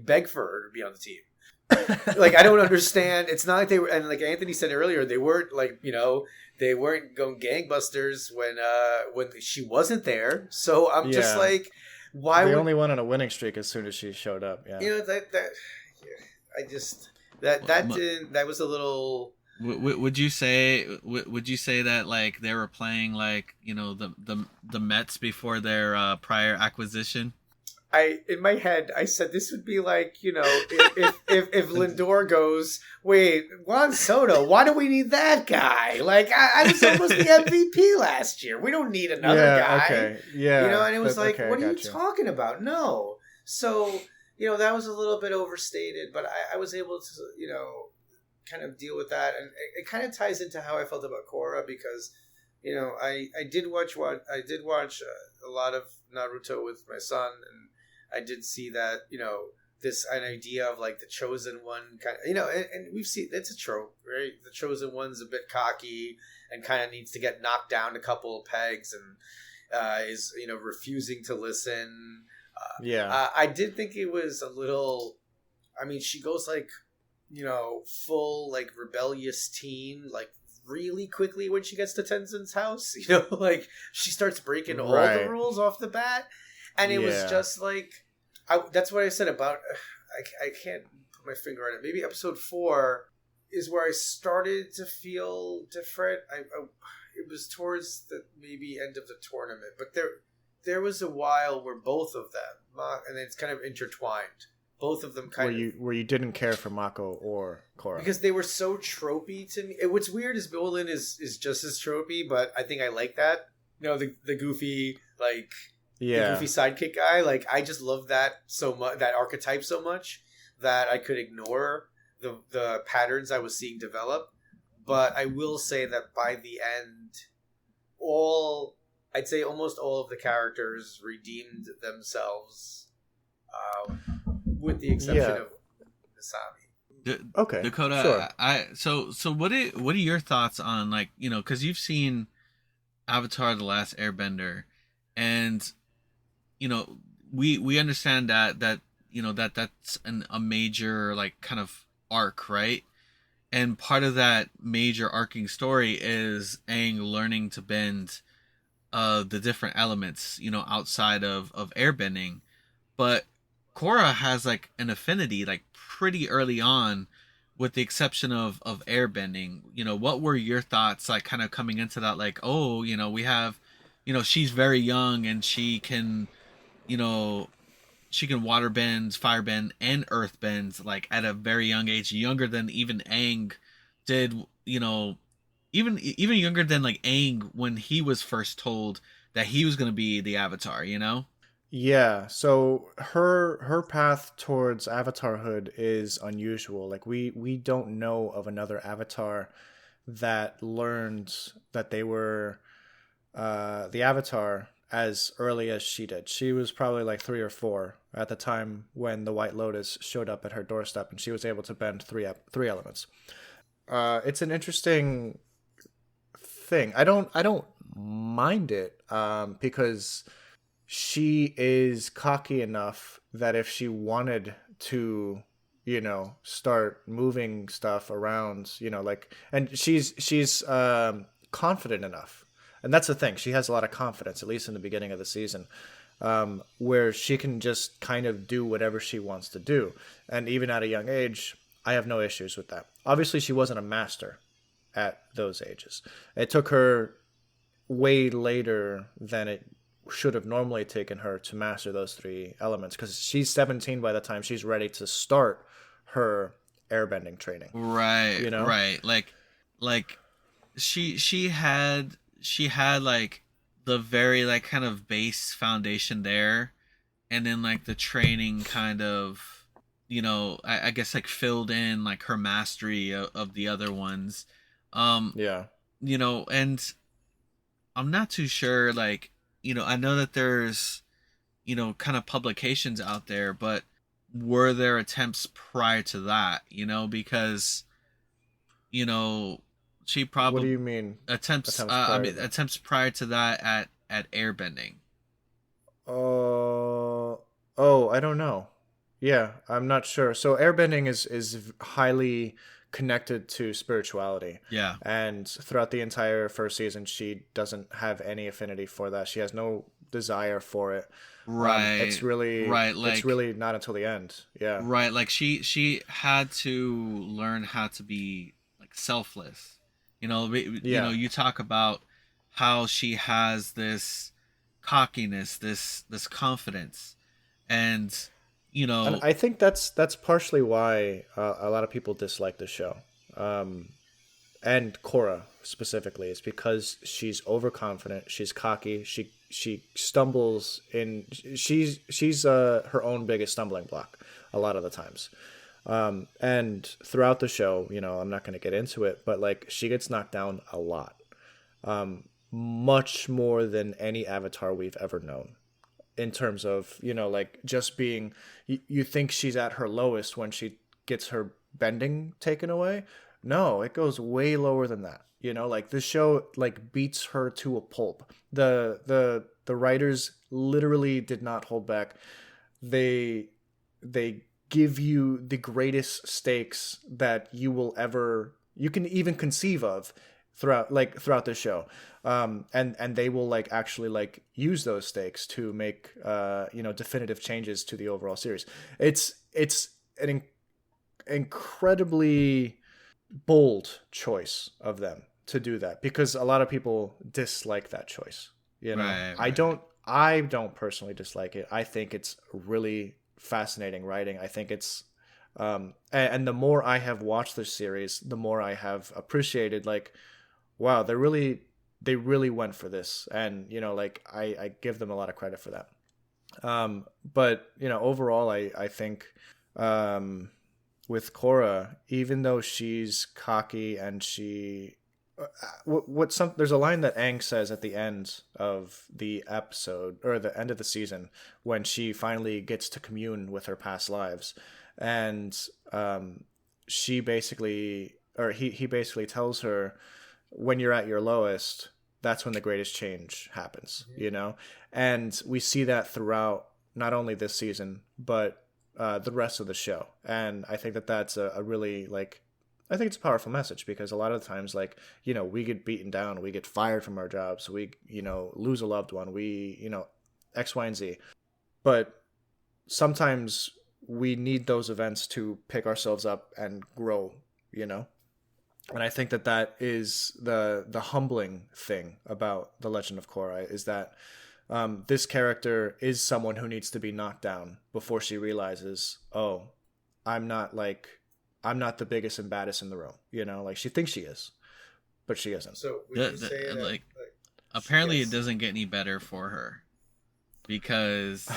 [SPEAKER 3] beg for her to be on the team. Like, I don't understand. It's not like they were, and like Anthony said earlier, they weren't like, they weren't going gangbusters when she wasn't there. So I'm just
[SPEAKER 1] Yeah.
[SPEAKER 3] like, why
[SPEAKER 1] They
[SPEAKER 3] would
[SPEAKER 1] only went on a winning streak as soon as she showed up. Yeah.
[SPEAKER 3] that yeah, I just that was a little.
[SPEAKER 2] Would you say that like they were playing like the Mets before their prior acquisition?
[SPEAKER 3] In my head, I said this would be like, if Lindor goes, wait, Juan Soto, why do we need that guy? Like, I was almost the MVP last year. We don't need another guy.
[SPEAKER 1] Okay. Yeah.
[SPEAKER 3] And it was like,
[SPEAKER 1] okay,
[SPEAKER 3] what are you
[SPEAKER 1] gotcha.
[SPEAKER 3] talking about? No. So, that was a little bit overstated, but I was able to, kind of deal with that. And it kind of ties into how I felt about Korra because, I did watch a lot of Naruto with my son, and I did see that, this an idea of like the chosen one kind of, you know, and we've seen it's a trope, right? The chosen one's a bit cocky and kind of needs to get knocked down a couple of pegs and is, you know, refusing to listen. I did think it was a little. I mean, she goes like, you know, full like rebellious teen like really quickly when she gets to Tenzin's house. You know, like she starts breaking all the rules off the bat, and it was just like. That's what I said about. I can't put my finger on it. Maybe episode 4 is where I started to feel different. It was towards the maybe end of the tournament, but there was a while where both of them, and it's kind of intertwined. Both of them
[SPEAKER 1] where you didn't care for Mako or Korra
[SPEAKER 3] because they were so tropey to me. What's weird is Bolin is just as tropey, but I think I like that. You know, the goofy like. The goofy sidekick guy, like I just love that so much, that archetype so much that I could ignore the patterns I was seeing develop. But I will say that by the end, I'd say almost all of the characters redeemed themselves, with the exception of Masami.
[SPEAKER 1] Okay,
[SPEAKER 2] Dakota. Sure. So what are your thoughts on, like, you know, because you've seen Avatar: The Last Airbender, and you know, we understand that you know that's a major like kind of arc, right? And part of that major arcing story is Aang learning to bend the different elements, you know, outside of airbending. But Korra has like an affinity like pretty early on, with the exception of airbending. You know, what were your thoughts like kind of coming into that, like, oh, you know, we have, you know, she's very young and she can, you know, she can water bend, fire bend, and earth bend like at a very young age, younger than even Aang did, you know, even younger than like Aang when he was first told that he was going to be the Avatar, you know?
[SPEAKER 1] Yeah, so her path towards avatarhood is unusual. Like we don't know of another Avatar that learned that they were the Avatar as early as she did. She was probably like 3 or 4 at the time when the White Lotus showed up at her doorstep, and she was able to bend three elements. It's an interesting thing. I don't mind it because she is cocky enough that if she wanted to, you know, start moving stuff around, you know, like, and she's confident enough. And that's the thing. She has a lot of confidence, at least in the beginning of the season, where she can just kind of do whatever she wants to do. And even at a young age, I have no issues with that. Obviously, she wasn't a master at those ages. It took her way later than it should have normally taken her to master those 3 elements, because she's 17 by the time she's ready to start her airbending training.
[SPEAKER 2] Right.
[SPEAKER 1] You know?
[SPEAKER 2] Right. Like she had like the very like kind of base foundation there, and then like the training kind of, you know, I guess like filled in like her mastery of the other ones. You know, and I'm not too sure, like, you know, I know that there's, you know, kind of publications out there, but were there attempts prior to that, you know, because, you know, she probably.
[SPEAKER 1] What do you mean?
[SPEAKER 2] Attempts prior to that at airbending.
[SPEAKER 1] I don't know. Yeah, I'm not sure. So airbending is highly connected to spirituality.
[SPEAKER 2] Yeah.
[SPEAKER 1] And throughout the entire first season, she doesn't have any affinity for that. She has no desire for it.
[SPEAKER 2] Right.
[SPEAKER 1] It's really
[SPEAKER 2] right. Like,
[SPEAKER 1] it's really not until the end. Yeah.
[SPEAKER 2] Right. Like she had to learn how to be like selfless. You know, you know, you talk about how she has this cockiness, this confidence, and you know,
[SPEAKER 1] and I think that's partially why a lot of people dislike the show, and Korra specifically, is because she's overconfident, she's cocky, she stumbles in, she's her own biggest stumbling block a lot of the times. And throughout the show, you know, I'm not going to get into it, but like she gets knocked down a lot, much more than any Avatar we've ever known. in terms of, you know, like just being, you think she's at her lowest when she gets her bending taken away. No, it goes way lower than that. You know, like this show like beats her to a pulp. The writers literally did not hold back. They give you the greatest stakes that you can even conceive of throughout the show. And they will like actually like use those stakes to make you know, definitive changes to the overall series. It's an incredibly bold choice of them to do that, because a lot of people dislike that choice. You know,
[SPEAKER 2] Right.
[SPEAKER 1] I don't personally dislike it. I think it's really fascinating writing. I think it's and the more I have watched this series, the more I have appreciated like, wow, they really went for this. And you know, like I give them a lot of credit for that. But you know, overall I think with Korra, even though she's cocky and she there's a line that Aang says at the end of the episode, or the end of the season, when she finally gets to commune with her past lives, and she basically, or he basically tells her, when you're at your lowest, that's when the greatest change happens. You know, and we see that throughout not only this season but the rest of the show. And I think that that's a really like, I think it's a powerful message, because a lot of the times, like, you know, we get beaten down, we get fired from our jobs, we, you know, lose a loved one, we, you know, X, Y, and Z. But sometimes we need those events to pick ourselves up and grow, you know? And I think that that is the humbling thing about The Legend of Korra, is that this character is someone who needs to be knocked down before she realizes, oh, I'm not the biggest and baddest in the room. You know, like she thinks she is, but she isn't.
[SPEAKER 3] So would you say that,
[SPEAKER 2] like apparently it doesn't get any better for her, because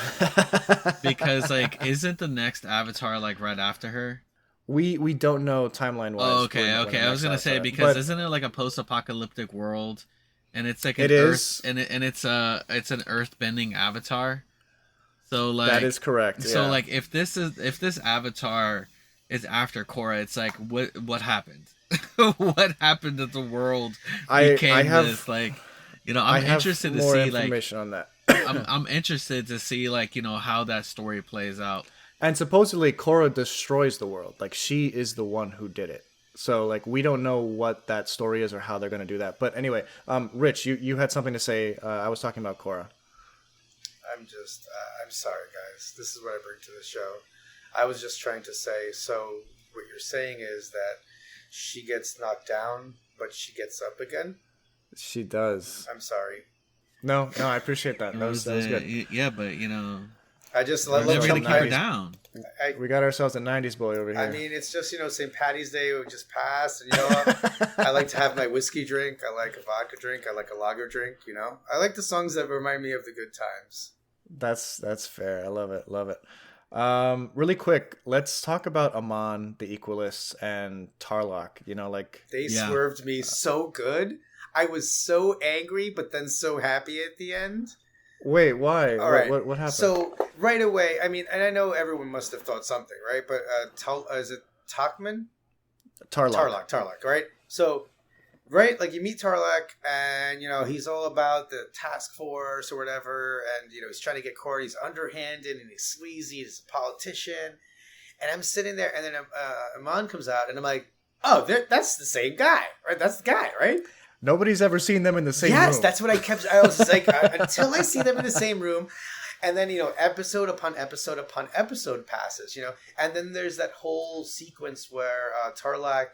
[SPEAKER 2] like, isn't the next Avatar like right after her?
[SPEAKER 1] We don't know timeline wise.
[SPEAKER 2] Oh, okay. I was gonna say, because isn't it like a post-apocalyptic world, and it's like an Earth, and it's an Earth-bending Avatar. So like
[SPEAKER 1] that is correct.
[SPEAKER 2] So
[SPEAKER 1] yeah.
[SPEAKER 2] like if this Avatar is after Korra, it's like what happened? What happened to the world became this, like, you know, I'm interested to see
[SPEAKER 1] information on that.
[SPEAKER 2] I'm interested to see, like, you know, how that story plays out.
[SPEAKER 1] And supposedly Korra destroys the world. Like she is the one who did it. So like we don't know what that story is or how they're going to do that. But anyway, Rich, you had something to say. I was talking about Korra.
[SPEAKER 3] I'm sorry, guys. This is what I bring to the show. I was just trying to say, so what you're saying is that she gets knocked down, but she gets up again?
[SPEAKER 1] She does.
[SPEAKER 3] I'm sorry.
[SPEAKER 1] No, I appreciate that. That was good.
[SPEAKER 2] Yeah, but you know,
[SPEAKER 3] I just
[SPEAKER 2] we're never gonna keep her down.
[SPEAKER 1] We got ourselves a 90s boy over here.
[SPEAKER 3] I mean, it's just, you know, St. Patty's Day just passed, and you know, I like to have my whiskey drink. I like a vodka drink. I like a lager drink. You know, I like the songs that remind me of the good times.
[SPEAKER 1] That's fair. I love it. Really quick, let's talk about Amon, the Equalists, and Tarlok. You know, like
[SPEAKER 3] they swerved me so good. I was so angry, but then so happy at the end.
[SPEAKER 1] Wait, why?
[SPEAKER 3] All right.
[SPEAKER 1] What happened?
[SPEAKER 3] So right away, I mean, and I know everyone must have thought something, right? But is it Talkman? Tarlok, right? So, right, like you meet Tarlok, and you know he's all about the task force or whatever, and you know he's trying to get Korra. He's underhanded and he's sleazy. He's a politician, and I'm sitting there, and then Amon comes out, and I'm like, oh, that's the same guy, right? That's the guy, right?
[SPEAKER 1] Nobody's ever seen them in the same room.
[SPEAKER 3] Yes, that's what I was just like, until I see them in the same room. And then, you know, episode upon episode upon episode passes, you know. And then there's that whole sequence where Tarlok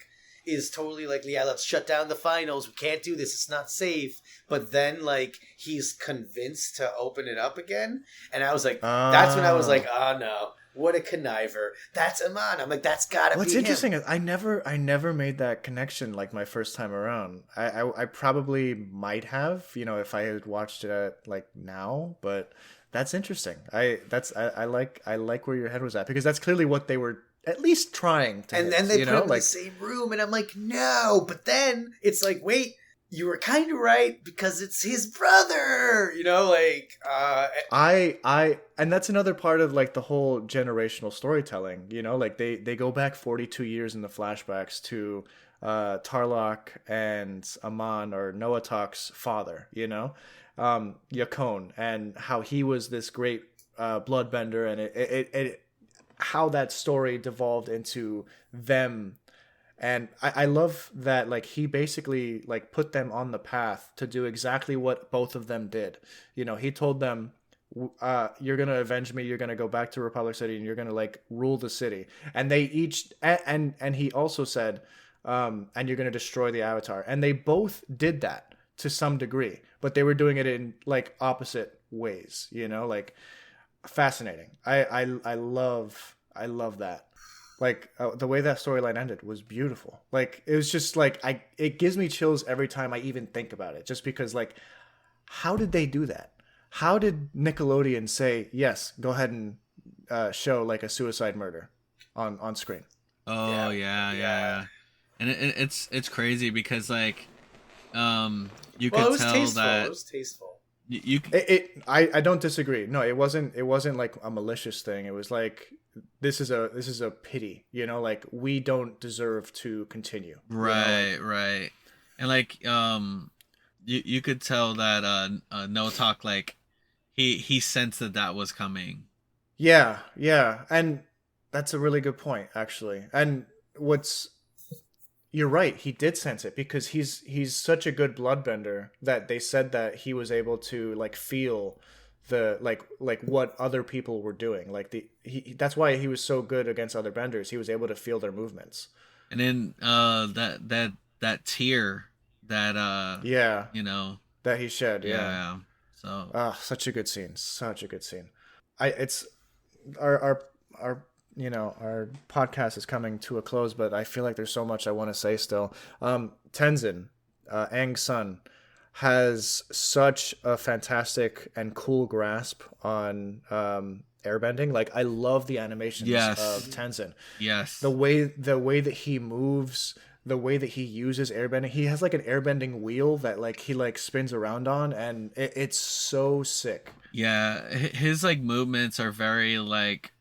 [SPEAKER 3] is totally like, yeah, let's shut down the finals. We can't do this. It's not safe. But then, like, he's convinced to open it up again. And I was like, that's when I was like, oh, no. What a conniver. That's Amon. I'm like, that's gotta be him.
[SPEAKER 1] What's interesting is I never made that connection like my first time around. I probably might have, you know, if I had watched it like now, but that's interesting. I like where your head was at, because that's clearly what they were at least trying to
[SPEAKER 3] and
[SPEAKER 1] hit,
[SPEAKER 3] then they put him in
[SPEAKER 1] like
[SPEAKER 3] the same room, and I'm like, no. But then it's like, wait, you were kind of right because it's his brother,
[SPEAKER 1] And that's another part of like the whole generational storytelling, like they go back 42 years in the flashbacks to Tarlok and Amon, or Noatak's father, Yakone, and how he was this great bloodbender, and it how that story devolved into them. And I love that, like, he basically like put them on the path to do exactly what both of them did. He told them, you're gonna avenge me, you're gonna go back to Republic City, and you're gonna like rule the city. And they each and he also said, and you're gonna destroy the Avatar. And they both did that to some degree, but they were doing it in like opposite ways. Like, fascinating. I love that. Like, the way that storyline ended was beautiful. Like, it was just like, it gives me chills every time I even think about it, just because, like, how did they do that? How did Nickelodeon say, yes, go ahead and show like a suicide murder on screen?
[SPEAKER 2] Oh yeah. And it's crazy because like you could tell
[SPEAKER 3] tasteful.
[SPEAKER 2] that
[SPEAKER 3] It was tasteful.
[SPEAKER 1] I don't disagree. No, it wasn't like a malicious thing. It was like, this is a pity, like, we don't deserve to continue.
[SPEAKER 2] Right. And like you could tell that No Talk, like he sensed that was coming.
[SPEAKER 1] Yeah. And that's a really good point, actually. And you're right, he did sense it, because he's such a good bloodbender that they said that he was able to like feel the like what other people were doing. Like that's why he was so good against other benders. He was able to feel their movements.
[SPEAKER 2] And then that tear that
[SPEAKER 1] that he shed.
[SPEAKER 2] Yeah. So
[SPEAKER 1] such a good scene. It's our our podcast is coming to a close, but I feel like there's so much I want to say still. Tenzin, Aang's son, has such a fantastic and cool grasp on airbending. Like, I love the animations of Tenzin.
[SPEAKER 2] Yes.
[SPEAKER 1] The way that he moves, the way that he uses airbending. He has like an airbending wheel that like he like spins around on, and it's so sick.
[SPEAKER 2] Yeah, his like movements are very like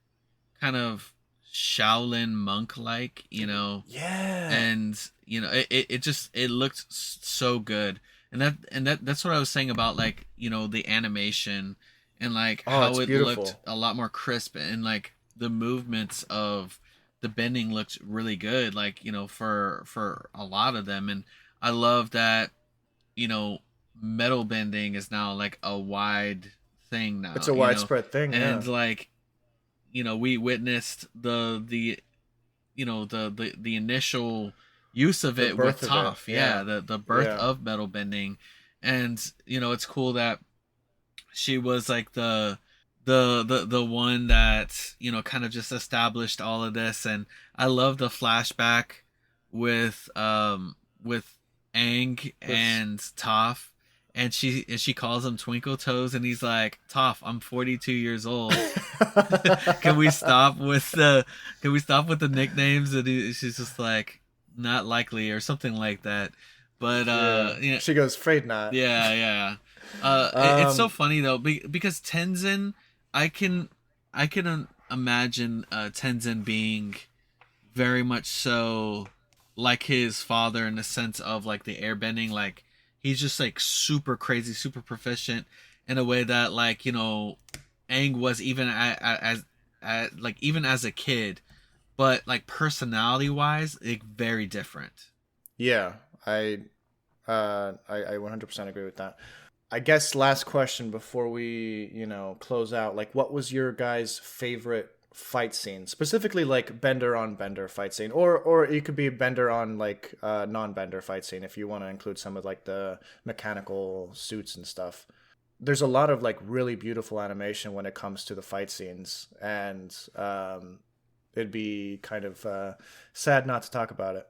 [SPEAKER 2] kind of Shaolin monk like,
[SPEAKER 1] Yeah.
[SPEAKER 2] And it looked so good. And that's what I was saying about like, the animation and like how it
[SPEAKER 1] beautiful.
[SPEAKER 2] Looked a lot more crisp, and like the movements of the bending looked really good, like, for a lot of them. And I love that, metal bending is now like a wide thing now.
[SPEAKER 1] It's a widespread thing,
[SPEAKER 2] and like, we witnessed the initial use of it with Toph. The birth of metal bending. And it's cool that she was like the one that kind of just established all of this. And I love the flashback with Aang and Toph. And she calls him Twinkle Toes, and he's like, Toph, I'm 42 years old. Can we stop with the nicknames? And she's just like, not likely, or something like that. But
[SPEAKER 1] she goes, afraid not.
[SPEAKER 2] Yeah. It's so funny though, because Tenzin, I can imagine Tenzin being very much so like his father, in the sense of like the airbending. Like, he's just like super crazy, super proficient, in a way that like, Aang was even even as a kid, but like personality wise, like very different.
[SPEAKER 1] Yeah, I 100% agree with that. I guess last question before we close out, like, what was your guys' favorite fight scene, specifically like bender on bender fight scene, or it could be bender on like non-bender fight scene if you want to include some of like the mechanical suits and stuff. There's a lot of like really beautiful animation when it comes to the fight scenes, and it'd be kind of sad not to talk about it.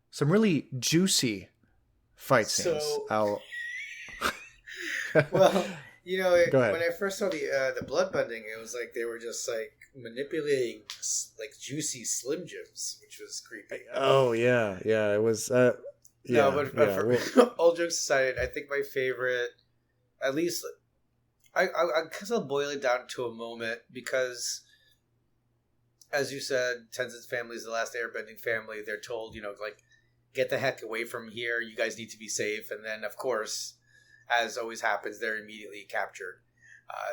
[SPEAKER 1] Some really juicy fight scenes.
[SPEAKER 3] Well,
[SPEAKER 1] Go ahead.
[SPEAKER 3] when I first saw the bloodbending, it was like they were just like manipulating like juicy Slim Jims, which was creepy.
[SPEAKER 1] Oh yeah, it was.
[SPEAKER 3] No,
[SPEAKER 1] Yeah,
[SPEAKER 3] but
[SPEAKER 1] yeah. Well,
[SPEAKER 3] all jokes aside, I think my favorite, at least, I guess I'll boil it down to a moment because, as you said, Tenzin's family is the last airbending family. They're told, like, get the heck away from here. You guys need to be safe. And then, of course, as always happens, they're immediately captured.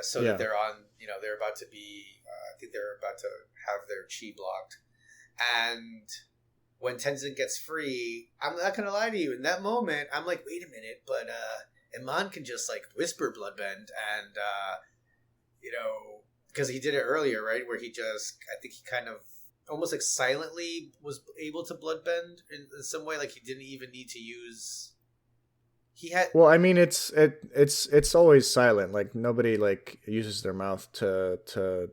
[SPEAKER 3] So that
[SPEAKER 1] yeah.
[SPEAKER 3] they're on, they're about to be, I think they're about to have their chi blocked. And when Tenzin gets free, I'm not going to lie to you. In that moment, I'm like, wait a minute, but Amon can just, like, whisper bloodbend and, because he did it earlier, right? Where he just, I think he kind of almost like silently was able to bloodbend in some way. Like he didn't even need to use. He had.
[SPEAKER 1] Well, I mean, it's always silent. Like nobody like uses their mouth to.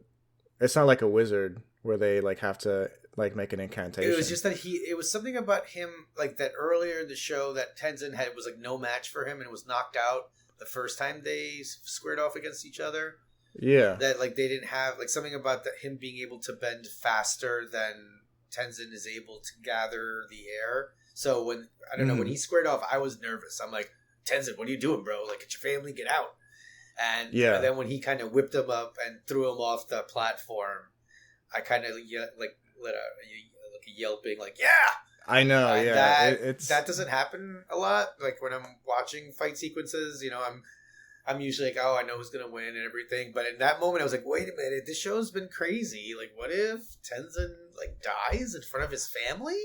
[SPEAKER 1] It's not like a wizard where they like have to like make an incantation.
[SPEAKER 3] It was just that it was something about him like that earlier in the show that Tenzin was like no match for him and was knocked out the first time they squared off against each other.
[SPEAKER 1] Yeah.
[SPEAKER 3] That like they didn't have like something about him being able to bend faster than Tenzin is able to gather the air. So when I don't know when he squared off, I was nervous. I'm like, Tenzin, what are you doing, bro? Like, get your family, get out. And then when he kind of whipped him up and threw him off the platform, I kind of like let a yelping like, yeah.
[SPEAKER 1] I know, yeah.
[SPEAKER 3] That doesn't happen a lot. Like when I'm watching fight sequences, I'm usually like, oh, I know who's gonna win and everything. But in that moment, I was like, wait a minute, this show's been crazy. Like, what if Tenzin like dies in front of his family?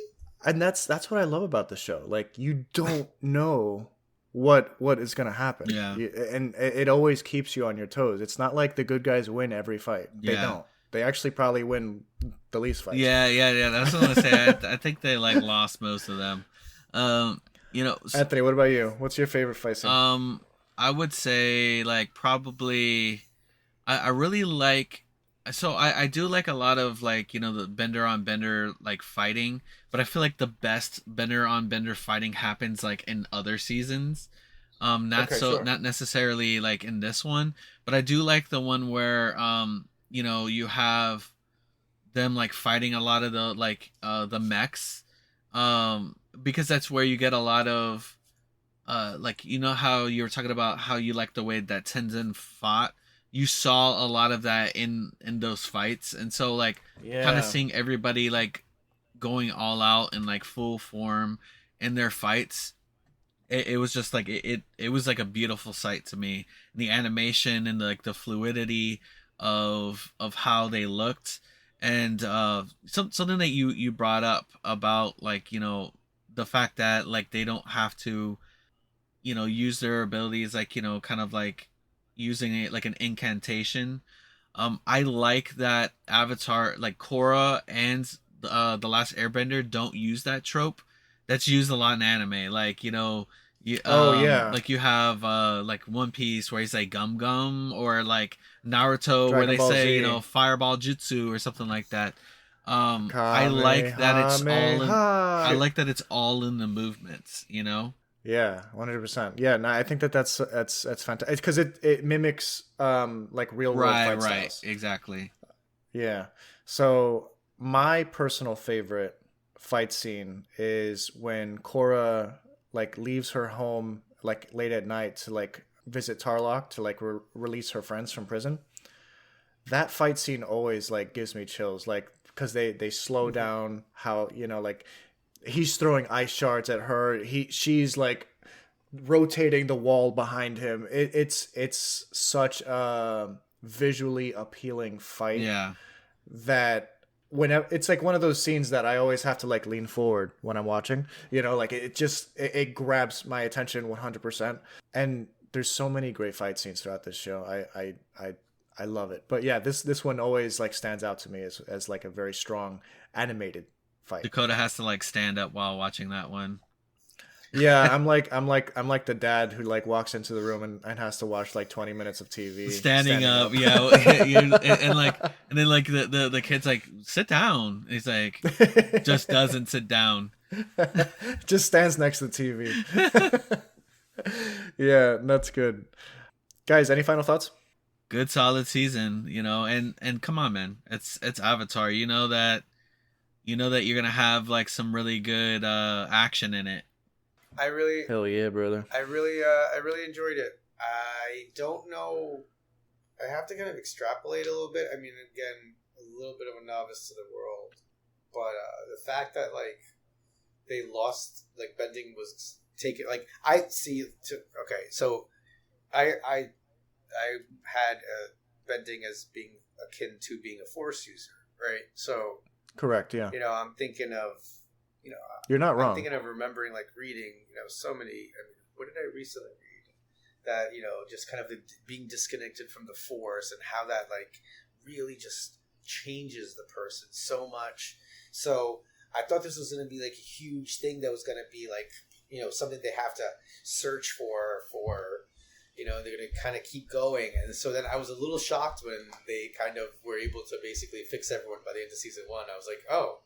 [SPEAKER 1] And that's what I love about the show. Like, you don't know what is gonna happen.
[SPEAKER 2] Yeah,
[SPEAKER 1] and it always keeps you on your toes. It's not like the good guys win every fight. They don't. They actually probably win the least fights.
[SPEAKER 2] Yeah. That's what I was gonna say. I think they like lost most of them.
[SPEAKER 1] Anthony, what about you? What's your favorite fight scene?
[SPEAKER 2] I would say like probably I really like I do like a lot of like the bender on bender like fighting, but I feel like the best bender on bender fighting happens like in other seasons. Not necessarily like in this one, but I do like the one where you have them like fighting a lot of the like the mechs, because that's where you get a lot of like how you were talking about how you like the way that Tenzin fought. You saw a lot of that in those fights, and so like kind of seeing everybody like going all out in like full form in their fights. It was just like it was like a beautiful sight to me. The animation and the fluidity of how they looked, and something that you brought up about like the fact that like they don't have to use their abilities like kind of like using it like an incantation. I like that Avatar like Korra and the Last Airbender don't use that trope. That's used a lot in anime. Like like you have like One Piece where he's like Gum Gum, or like Naruto
[SPEAKER 1] Dragon
[SPEAKER 2] where they
[SPEAKER 1] Ball
[SPEAKER 2] say
[SPEAKER 1] Z.
[SPEAKER 2] Fireball Jutsu or something like that. I like that it's all in, I like that it's all in the movements.
[SPEAKER 1] Yeah, 100%. Yeah, no, I think that's fantastic. It's because it mimics like real world fight styles.
[SPEAKER 2] Exactly.
[SPEAKER 1] Yeah. So my personal favorite fight scene is when Korra like leaves her home like late at night to like visit Tarlok to like release her friends from prison. That fight scene always like gives me chills, like because they slow down how like he's throwing ice shards at her. She's like rotating the wall behind him. It's such a visually appealing fight.
[SPEAKER 2] Yeah.
[SPEAKER 1] That whenever it's like one of those scenes that I always have to like lean forward when I'm watching. Like it grabs my attention 100%. And there's so many great fight scenes throughout this show. I love it. But yeah, this one always like stands out to me as like a very strong animated fight.
[SPEAKER 2] Dakota has to like stand up while watching that one.
[SPEAKER 1] Yeah, I'm like the dad who like walks into the room and has to watch like 20 minutes of TV
[SPEAKER 2] standing up. Yeah, and then like the kid's like, sit down. He's like, just doesn't sit down.
[SPEAKER 1] Just stands next to the TV. Yeah, that's good. Guys, any final thoughts?
[SPEAKER 2] Good solid season, and come on, man. It's Avatar. You know that you're gonna have like some really good action in it.
[SPEAKER 3] I really,
[SPEAKER 1] Hell yeah, brother.
[SPEAKER 3] I really enjoyed it. I don't know. I have to kind of extrapolate a little bit. I mean, again, a little bit of a novice to the world, but the fact that like they lost, like bending was taken. Like I see. Okay, so I had bending as being akin to being a force user, right? So
[SPEAKER 1] Correct, yeah.
[SPEAKER 3] I'm thinking of,
[SPEAKER 1] You're not
[SPEAKER 3] I'm
[SPEAKER 1] wrong.
[SPEAKER 3] thinking of remembering like reading, so many. I mean, what did I recently read? That just kind of being disconnected from the force and how that like really just changes the person so much. So I thought this was going to be like a huge thing that was going to be like something they have to search for they're going to kind of keep going. And so then I was a little shocked when they kind of were able to basically fix everyone by the end of season 1. I was like, oh,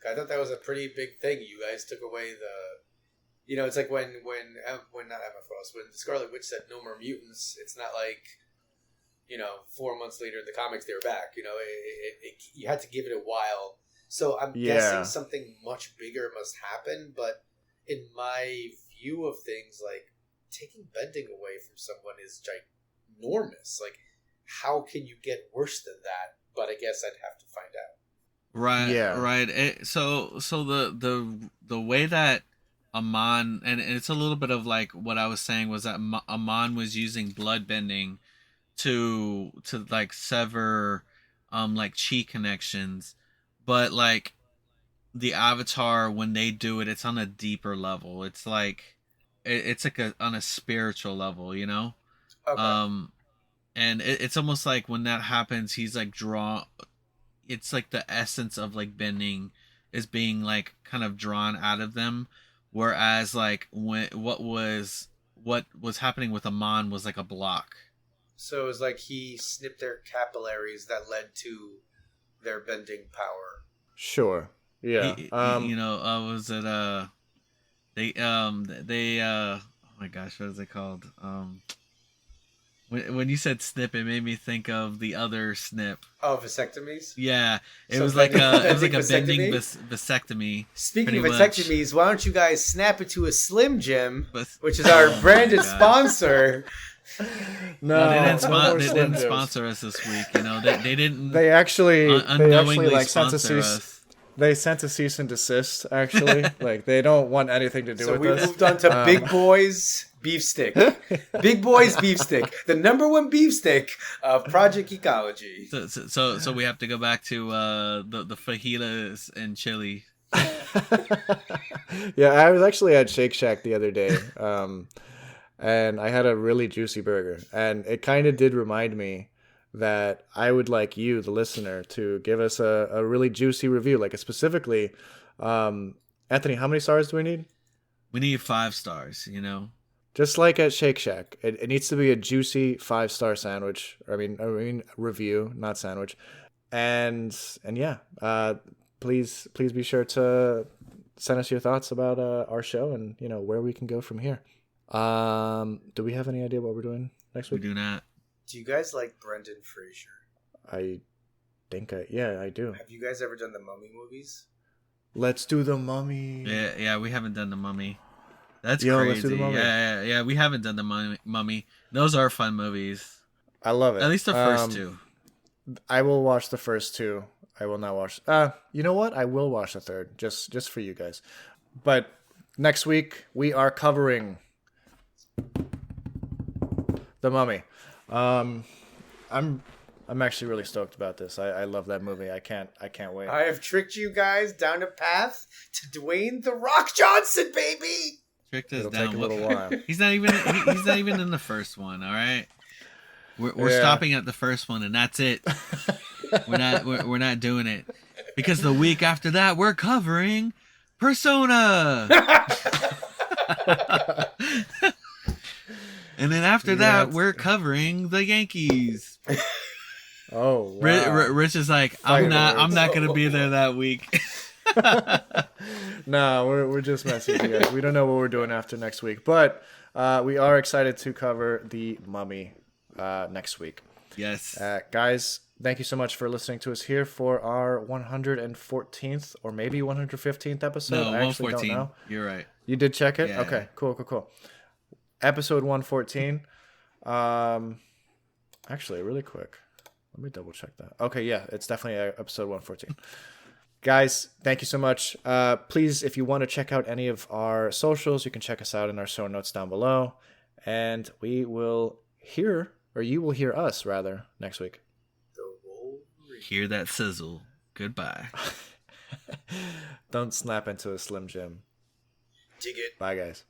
[SPEAKER 3] I thought that was a pretty big thing. You guys took away it's like when not Emma Frost, when the Scarlet Witch said no more mutants, it's not like 4 months later in the comics they were back. You had to give it a while. So I'm guessing something much bigger must happen. But in my view of things, like taking bending away from someone is ginormous. Like, how can you get worse than that? But I guess I'd have to find out.
[SPEAKER 2] Right.
[SPEAKER 1] Yeah.
[SPEAKER 2] Right. So the way that Amon, and it's a little bit of like what I was saying, was that Amon was using blood bending to like sever like chi connections, but like the Avatar, when they do it, it's on a deeper level. It's like it's like on a spiritual level,
[SPEAKER 3] Okay.
[SPEAKER 2] And it's almost like when that happens, he's like it's like the essence of like bending is being like kind of drawn out of them, whereas like what was happening with Amon was like a block.
[SPEAKER 3] So it was like he snipped their capillaries that led to their bending power.
[SPEAKER 1] Sure. Yeah.
[SPEAKER 2] Was it they oh my gosh, what is it called? When you said snip, it made me think of the other snip.
[SPEAKER 3] Oh, vasectomies?
[SPEAKER 2] Yeah, it
[SPEAKER 3] So
[SPEAKER 2] was like a
[SPEAKER 3] vasectomy?
[SPEAKER 2] bending vasectomy.
[SPEAKER 3] Speaking of
[SPEAKER 2] pretty much.
[SPEAKER 3] vasectomies, why don't you guys snap it to a Slim Jim,
[SPEAKER 2] But-
[SPEAKER 3] which is our
[SPEAKER 2] Oh
[SPEAKER 3] branded
[SPEAKER 2] my God.
[SPEAKER 3] sponsor.
[SPEAKER 2] No, they didn't,
[SPEAKER 1] no more
[SPEAKER 2] they
[SPEAKER 1] Slim
[SPEAKER 2] didn't
[SPEAKER 1] Jims.
[SPEAKER 2] sponsor us this week. They didn't.
[SPEAKER 1] They actually
[SPEAKER 2] unknowingly
[SPEAKER 1] like sent a
[SPEAKER 2] sponsor
[SPEAKER 1] cease.
[SPEAKER 2] us.
[SPEAKER 1] They sent a cease and desist. Actually, like they don't want anything to do
[SPEAKER 3] So
[SPEAKER 1] with
[SPEAKER 3] we
[SPEAKER 1] us.
[SPEAKER 3] moved on to Big Boys Beef Stick. Big Boys Beef Stick, the #1 beef stick of Project Ecology.
[SPEAKER 2] So we have to go back to the fajitas and chili.
[SPEAKER 1] Yeah, I was actually at Shake Shack the other day, and I had a really juicy burger, and it kind of did remind me that I would like you, the listener, to give us a really juicy review. Like specifically, Anthony, how many stars do we need?
[SPEAKER 2] We need 5 stars.
[SPEAKER 1] Just like at Shake Shack, it needs to be a juicy 5-star sandwich. I mean review, not sandwich. And yeah, please be sure to send us your thoughts about our show and where we can go from here. Do we have any idea what we're doing next week?
[SPEAKER 2] We do not.
[SPEAKER 3] Do you guys like Brendan Fraser?
[SPEAKER 1] I think I do.
[SPEAKER 3] Have you guys ever done the Mummy movies?
[SPEAKER 1] Let's do the Mummy.
[SPEAKER 2] Yeah, we haven't done the Mummy. That's
[SPEAKER 1] Yo,
[SPEAKER 2] crazy.
[SPEAKER 1] let's do the Mummy.
[SPEAKER 2] Yeah, we haven't done the Mummy. Those are fun movies.
[SPEAKER 1] I love it.
[SPEAKER 2] At least the first 2.
[SPEAKER 1] I will watch the first 2. I will not watch. You know what? I will watch the third, just for you guys. But next week we are covering the Mummy. I'm actually really stoked about this. I love that movie. I can't wait.
[SPEAKER 3] I have tricked you guys down a path to Dwayne The Rock Johnson, baby.
[SPEAKER 2] Tricked us
[SPEAKER 1] It'll
[SPEAKER 2] down.
[SPEAKER 1] take a little while.
[SPEAKER 2] He's not even in the first one. All right, we're stopping at the first one, and that's it. We're not doing it because the week after that we're covering Persona. And then after that, we're covering the Yankees.
[SPEAKER 1] Oh, wow.
[SPEAKER 2] Rich is like, I'm not gonna be there that week.
[SPEAKER 1] No, we're just messing with you guys. We don't know what we're doing after next week, but we are excited to cover the Mummy next week.
[SPEAKER 2] Yes,
[SPEAKER 1] guys, thank you so much for listening to us here for our 114th or maybe 115th episode.
[SPEAKER 2] No,
[SPEAKER 1] I actually don't
[SPEAKER 2] 114.
[SPEAKER 1] know.
[SPEAKER 2] You're right.
[SPEAKER 1] You did check it?
[SPEAKER 2] Yeah.
[SPEAKER 1] Okay, cool. Episode 114. Actually, really quick. Let me double check that. Okay, yeah, it's definitely episode 114. Guys, thank you so much. Please, if you want to check out any of our socials, you can check us out in our show notes down below. And we will hear, or you will hear us, rather, next week.
[SPEAKER 2] Hear that sizzle. Goodbye.
[SPEAKER 1] Don't snap into a Slim Jim.
[SPEAKER 3] Dig it.
[SPEAKER 1] Bye, guys.